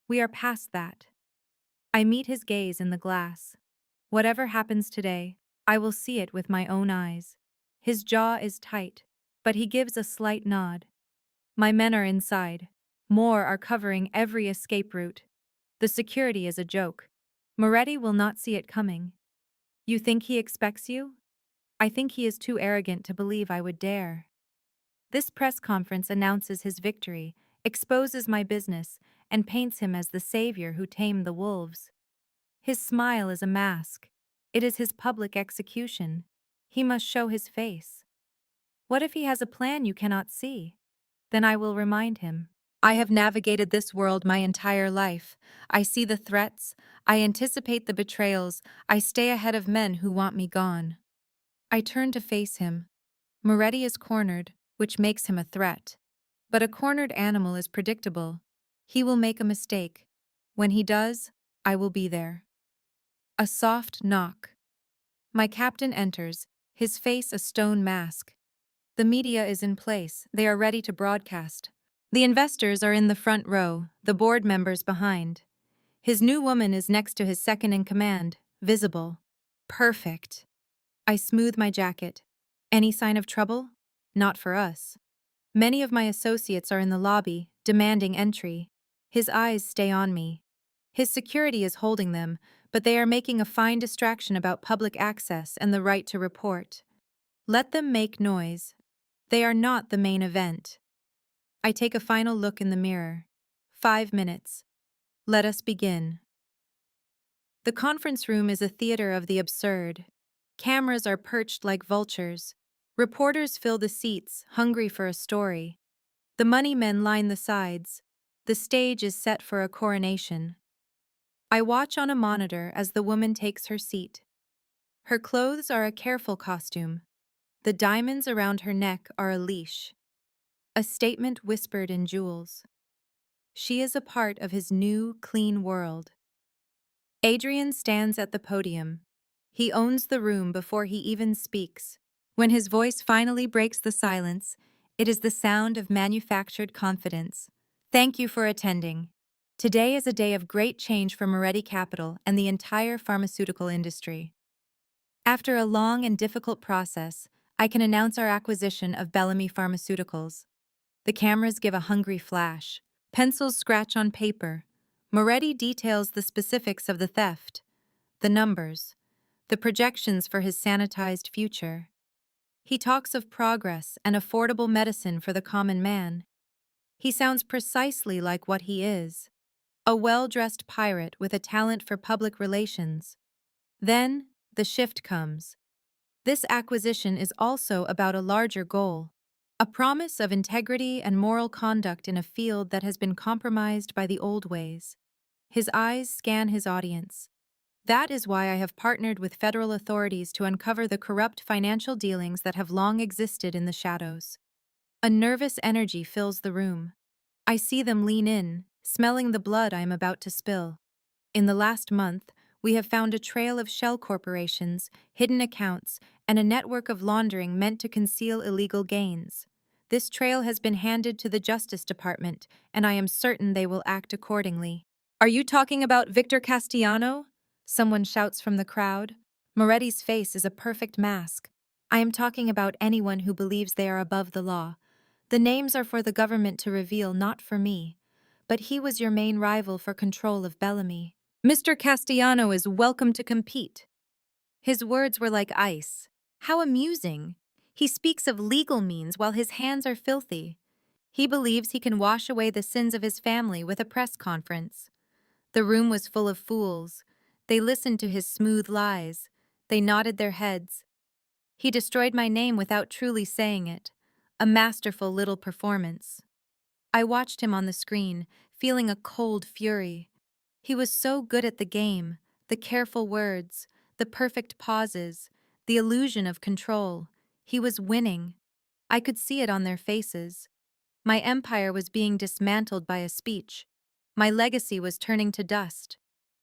We are past that. I meet his gaze in the glass. Whatever happens today, I will see it with my own eyes. His jaw is tight, but he gives a slight nod. My men are inside. More are covering every escape route. The security is a joke. Moretti will not see it coming. You think he expects you? I think he is too arrogant to believe I would dare. This press conference announces his victory, exposes my business, and paints him as the savior who tamed the wolves. His smile is a mask. It is his public execution. He must show his face. What if he has a plan you cannot see? Then I will remind him. I have navigated this world my entire life. I see the threats. I anticipate the betrayals. I stay ahead of men who want me gone. I turn to face him. Moretti is cornered, which makes him a threat. But a cornered animal is predictable. He will make a mistake. When he does, I will be there. A soft knock. My captain enters, his face a stone mask. The media is in place, they are ready to broadcast. The investors are in the front row, the board members behind. His new woman is next to his second in command, visible. Perfect. I smooth my jacket. Any sign of trouble? Not for us. Many of my associates are in the lobby, demanding entry. His eyes stay on me. His security is holding them, but they are making a fine distraction about public access and the right to report. Let them make noise. They are not the main event. I take a final look in the mirror. 5 minutes. Let us begin. The conference room is a theater of the absurd. Cameras are perched like vultures. Reporters fill the seats, hungry for a story. The money men line the sides. The stage is set for a coronation. I watch on a monitor as the woman takes her seat. Her clothes are a careful costume. The diamonds around her neck are a leash. A statement whispered in jewels. She is a part of his new, clean world. Adrian stands at the podium. He owns the room before he even speaks. When his voice finally breaks the silence, it is the sound of manufactured confidence. Thank you for attending. Today is a day of great change for Moretti Capital and the entire pharmaceutical industry. After a long and difficult process, I can announce our acquisition of Bellamy Pharmaceuticals. The cameras give a hungry flash. Pencils scratch on paper. Moretti details the specifics of the theft, the numbers, the projections for his sanitized future. He talks of progress and affordable medicine for the common man. He sounds precisely like what he is, a well-dressed pirate with a talent for public relations. Then, the shift comes. This acquisition is also about a larger goal, a promise of integrity and moral conduct in a field that has been compromised by the old ways. His eyes scan his audience. That is why I have partnered with federal authorities to uncover the corrupt financial dealings that have long existed in the shadows. A nervous energy fills the room. I see them lean in, smelling the blood I am about to spill. In the last month, we have found a trail of shell corporations, hidden accounts, and a network of laundering meant to conceal illegal gains. This trail has been handed to the Justice Department, and I am certain they will act accordingly. Are you talking about Victor Castellano? Someone shouts from the crowd. Moretti's face is a perfect mask. I am talking about anyone who believes they are above the law. The names are for the government to reveal, not for me. But he was your main rival for control of Bellamy. Mr. Castellano is welcome to compete. His words were like ice. How amusing! He speaks of legal means while his hands are filthy. He believes he can wash away the sins of his family with a press conference. The room was full of fools. They listened to his smooth lies. They nodded their heads. He destroyed my name without truly saying it. A masterful little performance. I watched him on the screen, feeling a cold fury. He was so good at the game, the careful words, the perfect pauses, the illusion of control. He was winning. I could see it on their faces. My empire was being dismantled by a speech. My legacy was turning to dust.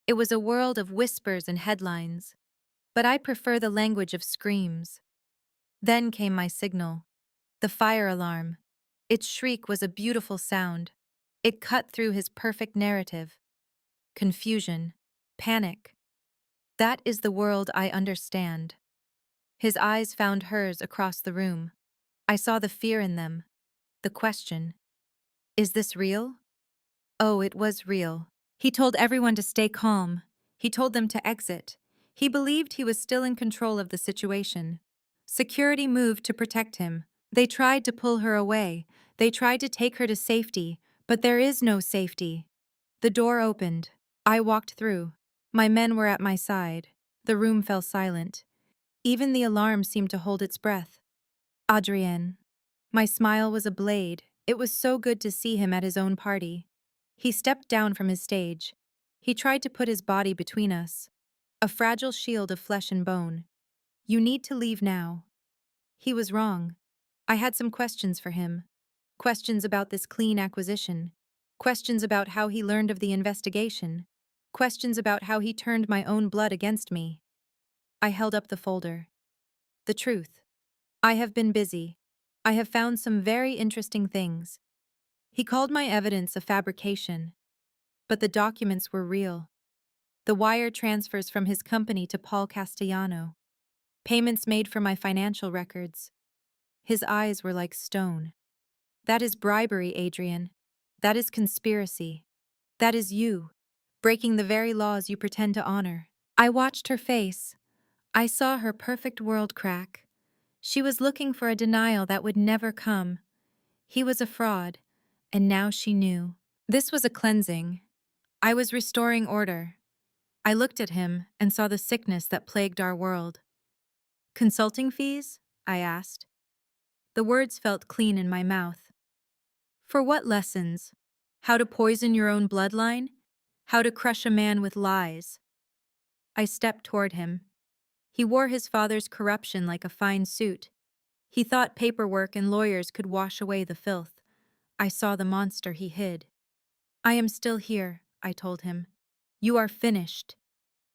It was a world of whispers and headlines. But I prefer the language of screams. Then came my signal. The fire alarm. Its shriek was a beautiful sound. It cut through his perfect narrative. Confusion. Panic. That is the world I understand. His eyes found hers across the room. I saw the fear in them. The question. Is this real? Oh, it was real. He told everyone to stay calm. He told them to exit. He believed he was still in control of the situation. Security moved to protect him. They tried to pull her away. They tried to take her to safety, but there is no safety. The door opened. I walked through. My men were at my side. The room fell silent. Even the alarm seemed to hold its breath. Adrien. My smile was a blade. It was so good to see him at his own party. He stepped down from his stage. He tried to put his body between us. A fragile shield of flesh and bone. You need to leave now. He was wrong. I had some questions for him. Questions about this clean acquisition. Questions about how he learned of the investigation. Questions about how he turned my own blood against me. I held up the folder. The truth. I have been busy. I have found some very interesting things. He called my evidence a fabrication. But the documents were real. The wire transfers from his company to Paul Castellano. Payments made for my financial records. His eyes were like stone. That is bribery, Adrien. That is conspiracy. That is you, breaking the very laws you pretend to honor. I watched her face. I saw her perfect world crack. She was looking for a denial that would never come. He was a fraud, and now she knew. This was a cleansing. I was restoring order. I looked at him and saw the sickness that plagued our world. Consulting fees? I asked. The words felt clean in my mouth. For what lessons? How to poison your own bloodline? How to crush a man with lies? I stepped toward him. He wore his father's corruption like a fine suit. He thought paperwork and lawyers could wash away the filth. I saw the monster he hid. I am still here, I told him. You are finished.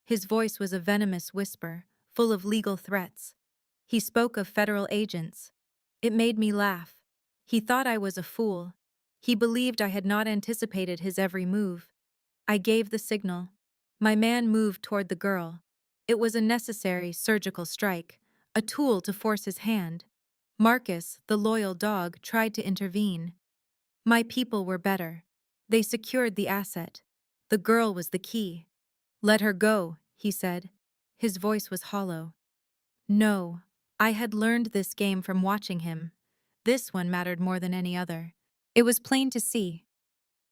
His voice was a venomous whisper, full of legal threats. He spoke of federal agents. It made me laugh. He thought I was a fool. He believed I had not anticipated his every move. I gave the signal. My man moved toward the girl. It was a necessary surgical strike, a tool to force his hand. Marcus, the loyal dog, tried to intervene. My people were better. They secured the asset. The girl was the key. Let her go, he said. His voice was hollow. No, I had learned this game from watching him. This one mattered more than any other. It was plain to see.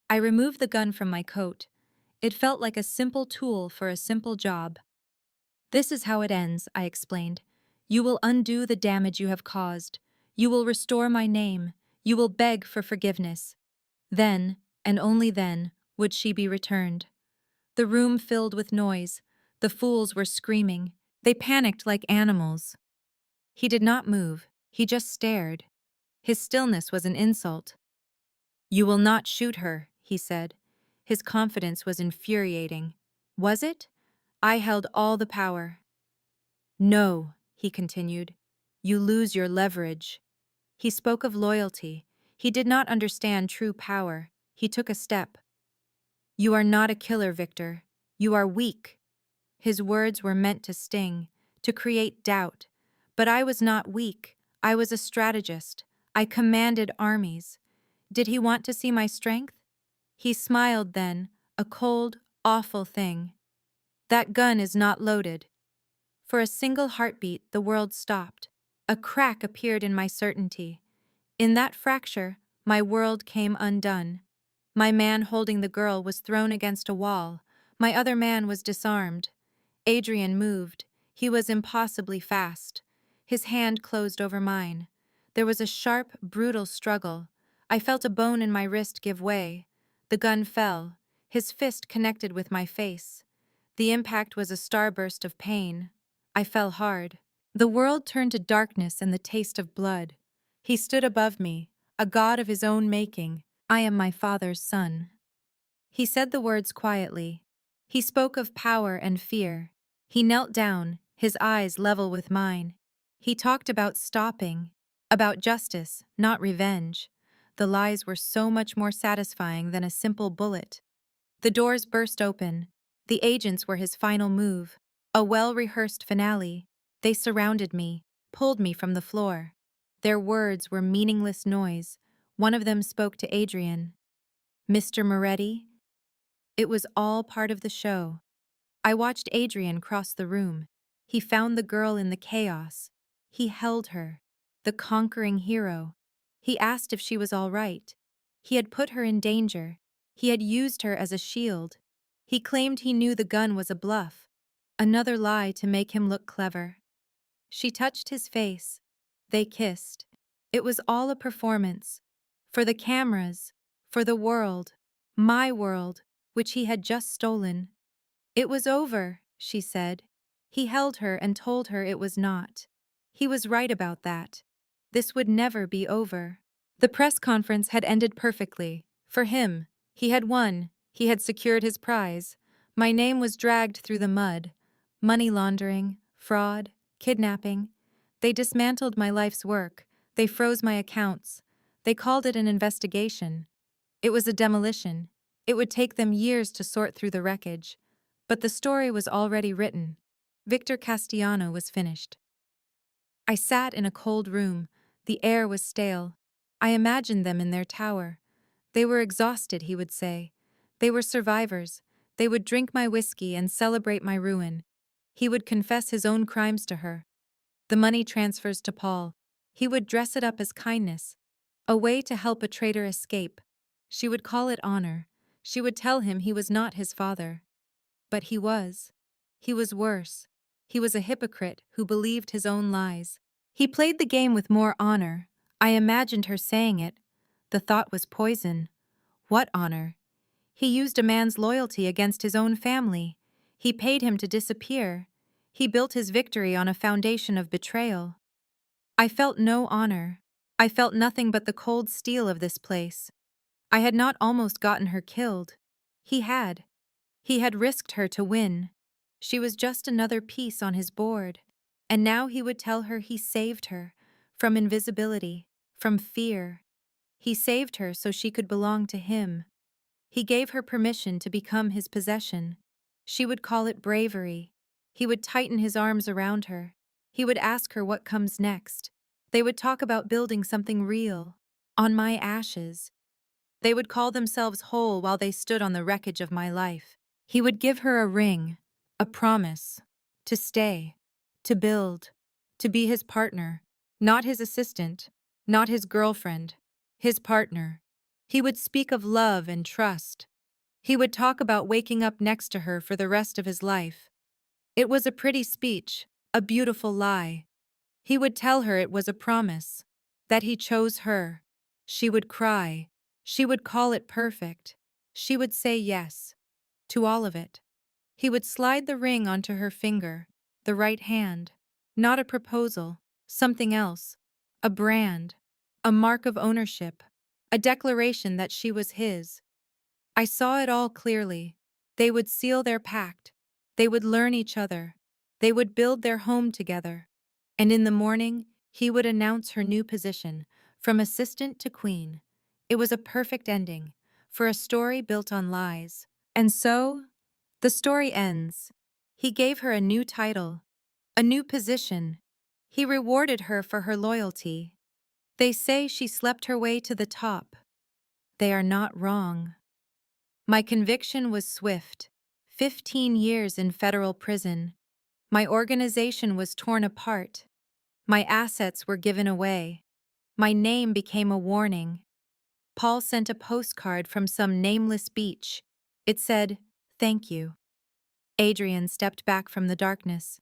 I removed the gun from my coat. It felt like a simple tool for a simple job. This is how it ends, I explained. You will undo the damage you have caused. You will restore my name. You will beg for forgiveness. Then, and only then, would she be returned. The room filled with noise. The fools were screaming. They panicked like animals. He did not move. He just stared. His stillness was an insult. You will not shoot her, he said. His confidence was infuriating. Was it? I held all the power. No, he continued. You lose your leverage. He spoke of loyalty. He did not understand true power. He took a step. You are not a killer, Victor. You are weak. His words were meant to sting, to create doubt. But I was not weak. I was a strategist. I commanded armies. Did he want to see my strength? He smiled then, a cold, awful thing. That gun is not loaded. For a single heartbeat, the world stopped. A crack appeared in my certainty. In that fracture, my world came undone. My man holding the girl was thrown against a wall. My other man was disarmed. Adrien moved. He was impossibly fast. His hand closed over mine. There was a sharp, brutal struggle. I felt a bone in my wrist give way. The gun fell. His fist connected with my face. The impact was a starburst of pain. I fell hard. The world turned to darkness and the taste of blood. He stood above me, a god of his own making. I am my father's son. He said the words quietly. He spoke of power and fear. He knelt down, his eyes level with mine. He talked about stopping, about justice, not revenge. The lies were so much more satisfying than a simple bullet. The doors burst open. The agents were his final move, a well-rehearsed finale. They surrounded me. pulled me from the floor. Their words were meaningless noise. One of them spoke to Adrian. Mr. Moretti? It was all part of the show. I watched Adrian cross the room. He found the girl in the chaos. He held her. The conquering hero. He asked if she was all right. He had put her in danger. He had used her as a shield. He claimed he knew the gun was a bluff. Another lie to make him look clever. She touched his face. They kissed. It was all a performance. For the cameras. For the world. My world, which he had just stolen. It was over, she said. He held her and told her it was not. He was right about that. This would never be over. The press conference had ended perfectly. For him, he had won. He had secured his prize. My name was dragged through the mud. Money laundering, fraud, kidnapping. They dismantled my life's work. They froze my accounts. They called it an investigation. It was a demolition. It would take them years to sort through the wreckage. But the story was already written. Victor Castellano was finished. I sat in a cold room. The air was stale. I imagined them in their tower. They were exhausted, he would say. They were survivors. They would drink my whiskey and celebrate my ruin. He would confess his own crimes to her. The money transfers to Paul. He would dress it up as kindness. A way to help a traitor escape. She would call it honor. She would tell him he was not his father. But he was. He was worse. He was a hypocrite who believed his own lies. He played the game with more honor. I imagined her saying it. The thought was poison. What honor? He used a man's loyalty against his own family. He paid him to disappear. He built his victory on a foundation of betrayal. I felt no honor. I felt nothing but the cold steel of this place. I had not almost gotten her killed. He had. He had risked her to win. She was just another piece on his board. And now he would tell her he saved her. From invisibility. From fear. He saved her so she could belong to him. He gave her permission to become his possession. She would call it bravery. He would tighten his arms around her. He would ask her what comes next. They would talk about building something real. On my ashes. They would call themselves whole while they stood on the wreckage of my life. He would give her a ring, a promise, to stay, to build, to be his partner, not his assistant, not his girlfriend, his partner. He would speak of love and trust. He would talk about waking up next to her for the rest of his life. It was a pretty speech, a beautiful lie. He would tell her it was a promise, that he chose her. She would cry. She would call it perfect. She would say yes. To all of it. He would slide the ring onto her finger, the right hand. Not a proposal, something else. A brand. A mark of ownership. A declaration that she was his. I saw it all clearly. They would seal their pact. They would learn each other. They would build their home together. And in the morning, he would announce her new position, from assistant to queen. It was a perfect ending, for a story built on lies. And so, the story ends. He gave her a new title, a new position. He rewarded her for her loyalty. They say she slept her way to the top. They are not wrong. My conviction was swift. 15 years in federal prison. My organization was torn apart. My assets were given away. My name became a warning. Paul sent a postcard from some nameless beach. It said, "Thank you." Adrian stepped back from the darkness.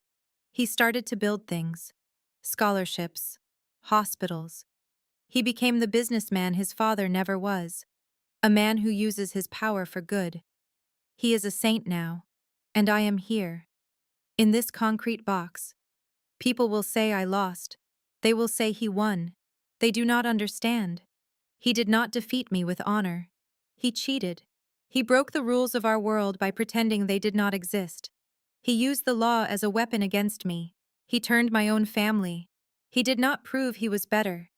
He started to build things. Scholarships. Hospitals. He became the businessman his father never was. A man who uses his power for good. He is a saint now. And I am here. In this concrete box. People will say I lost. They will say he won. They do not understand. He did not defeat me with honor. He cheated. He broke the rules of our world by pretending they did not exist. He used the law as a weapon against me. He turned my own family. He did not prove he was better.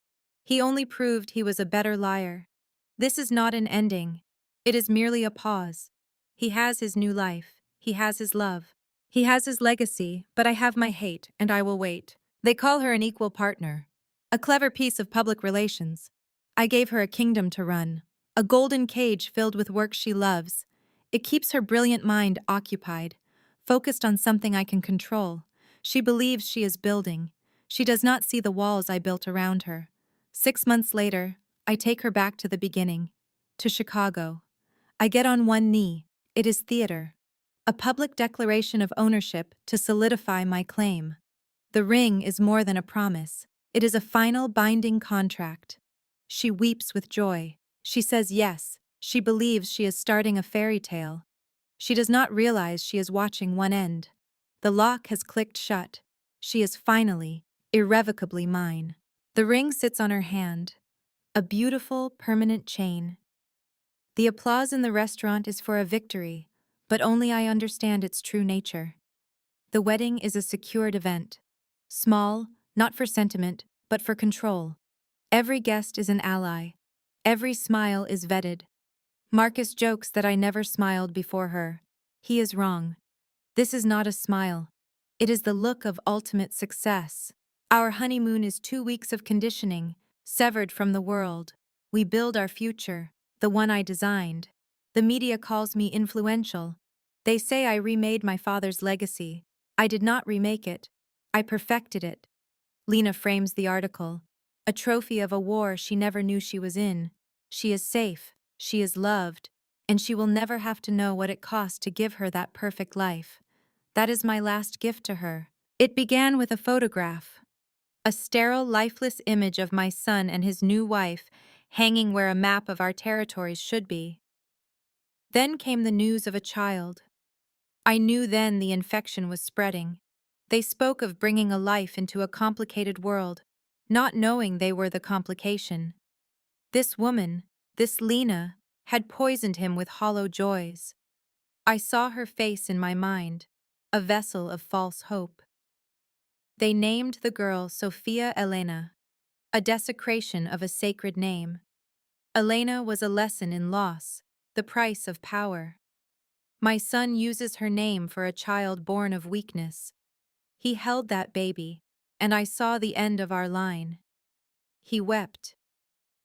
He only proved he was a better liar. This is not an ending. It is merely a pause. He has his new life. He has his love. He has his legacy, but I have my hate, and I will wait. They call her an equal partner. A clever piece of public relations. I gave her a kingdom to run. A golden cage filled with work she loves. It keeps her brilliant mind occupied, focused on something I can control. She believes she is building. She does not see the walls I built around her. 6 months later, I take her back to the beginning. To Chicago. I get on one knee. It is theater. A public declaration of ownership to solidify my claim. The ring is more than a promise. It is a final binding contract. She weeps with joy. She says yes. She believes she is starting a fairy tale. She does not realize she is watching one end. The lock has clicked shut. She is finally, irrevocably mine. The ring sits on her hand. A beautiful, permanent chain. The applause in the restaurant is for a victory, but only I understand its true nature. The wedding is a secured event. Small, not for sentiment, but for control. Every guest is an ally. Every smile is vetted. Marcus jokes that I never smiled before her. He is wrong. This is not a smile. It is the look of ultimate success. Our honeymoon is 2 weeks of conditioning, severed from the world. We build our future, the one I designed. The media calls me influential. They say I remade my father's legacy. I did not remake it. I perfected it. Lena frames the article. A trophy of a war she never knew she was in. She is safe, she is loved, and she will never have to know what it cost to give her that perfect life. That is my last gift to her. It began with a photograph. A sterile, lifeless image of my son and his new wife hanging where a map of our territories should be. Then came the news of a child. I knew then the infection was spreading. They spoke of bringing a life into a complicated world, not knowing they were the complication. This woman, this Lena, had poisoned him with hollow joys. I saw her face in my mind, a vessel of false hope. They named the girl Sophia Elena, a desecration of a sacred name. Elena was a lesson in loss, the price of power. My son uses her name for a child born of weakness. He held that baby, and I saw the end of our line. He wept.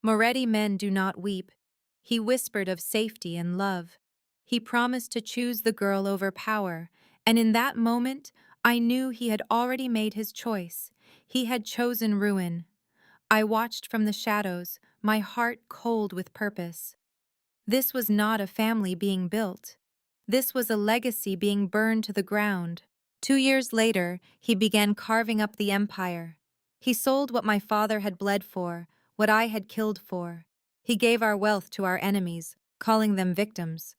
Moretti men do not weep. He whispered of safety and love. He promised to choose the girl over power, and in that moment, I knew he had already made his choice. He had chosen ruin. I watched from the shadows, my heart cold with purpose. This was not a family being built. This was a legacy being burned to the ground. 2 years later, he began carving up the empire. He sold what my father had bled for, what I had killed for. He gave our wealth to our enemies, calling them victims.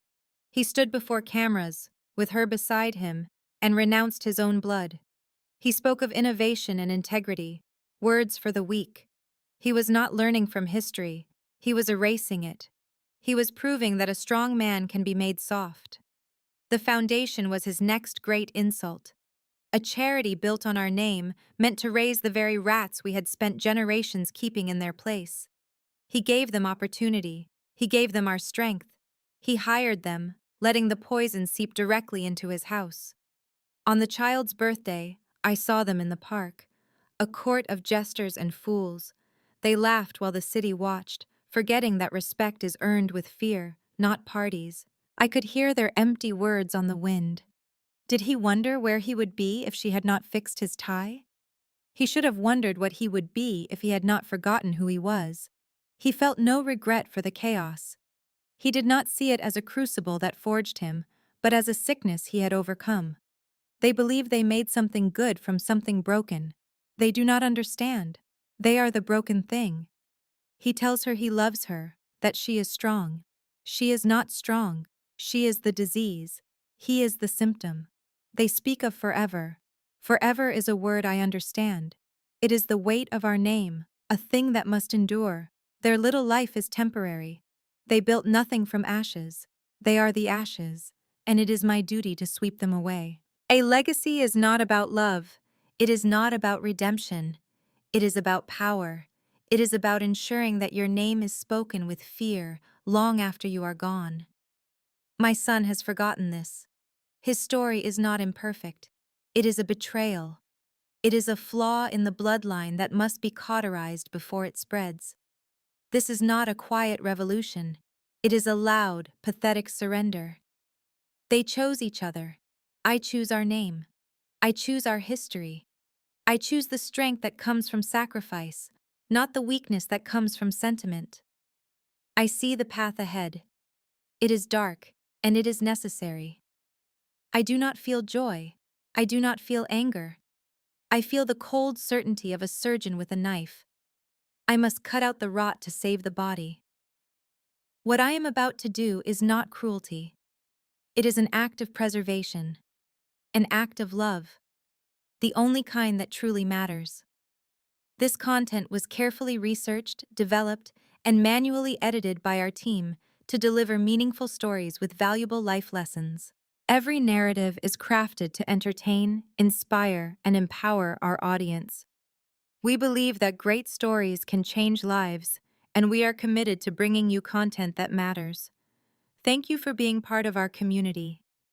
He stood before cameras, with her beside him, and renounced his own blood. He spoke of innovation and integrity, words for the weak. He was not learning from history, he was erasing it. He was proving that a strong man can be made soft. The foundation was his next great insult. A charity built on our name, meant to raise the very rats we had spent generations keeping in their place. He gave them opportunity. He gave them our strength. He hired them, letting the poison seep directly into his house. On the child's birthday, I saw them in the park, a court of jesters and fools. They laughed while the city watched, forgetting that respect is earned with fear, not parties. I could hear their empty words on the wind. Did he wonder where he would be if she had not fixed his tie? He should have wondered what he would be if he had not forgotten who he was. He felt no regret for the chaos. He did not see it as a crucible that forged him, but as a sickness he had overcome. They believe they made something good from something broken. They do not understand. They are the broken thing. He tells her he loves her, that she is strong. She is not strong. She is the disease. He is the symptom. They speak of forever. Forever is a word I understand. It is the weight of our name, a thing that must endure. Their little life is temporary. They built nothing from ashes. They are the ashes, and it is my duty to sweep them away. A legacy is not about love. It is not about redemption. It is about power. It is about ensuring that your name is spoken with fear long after you are gone. My son has forgotten this. His story is not imperfect. It is a betrayal. It is a flaw in the bloodline that must be cauterized before it spreads. This is not a quiet revolution. It is a loud, pathetic surrender. They chose each other. I choose our name. I choose our history. I choose the strength that comes from sacrifice, not the weakness that comes from sentiment. I see the path ahead. It is dark, and it is necessary. I do not feel joy. I do not feel anger. I feel the cold certainty of a surgeon with a knife. I must cut out the rot to save the body. What I am about to do is not cruelty. It is an act of preservation, an act of love, the only kind that truly matters. This content was carefully researched, developed, and manually edited by our team to deliver meaningful stories with valuable life lessons. Every narrative is crafted to entertain, inspire, and empower our audience. We believe that great stories can change lives, and we are committed to bringing you content that matters. Thank you for being part of our community.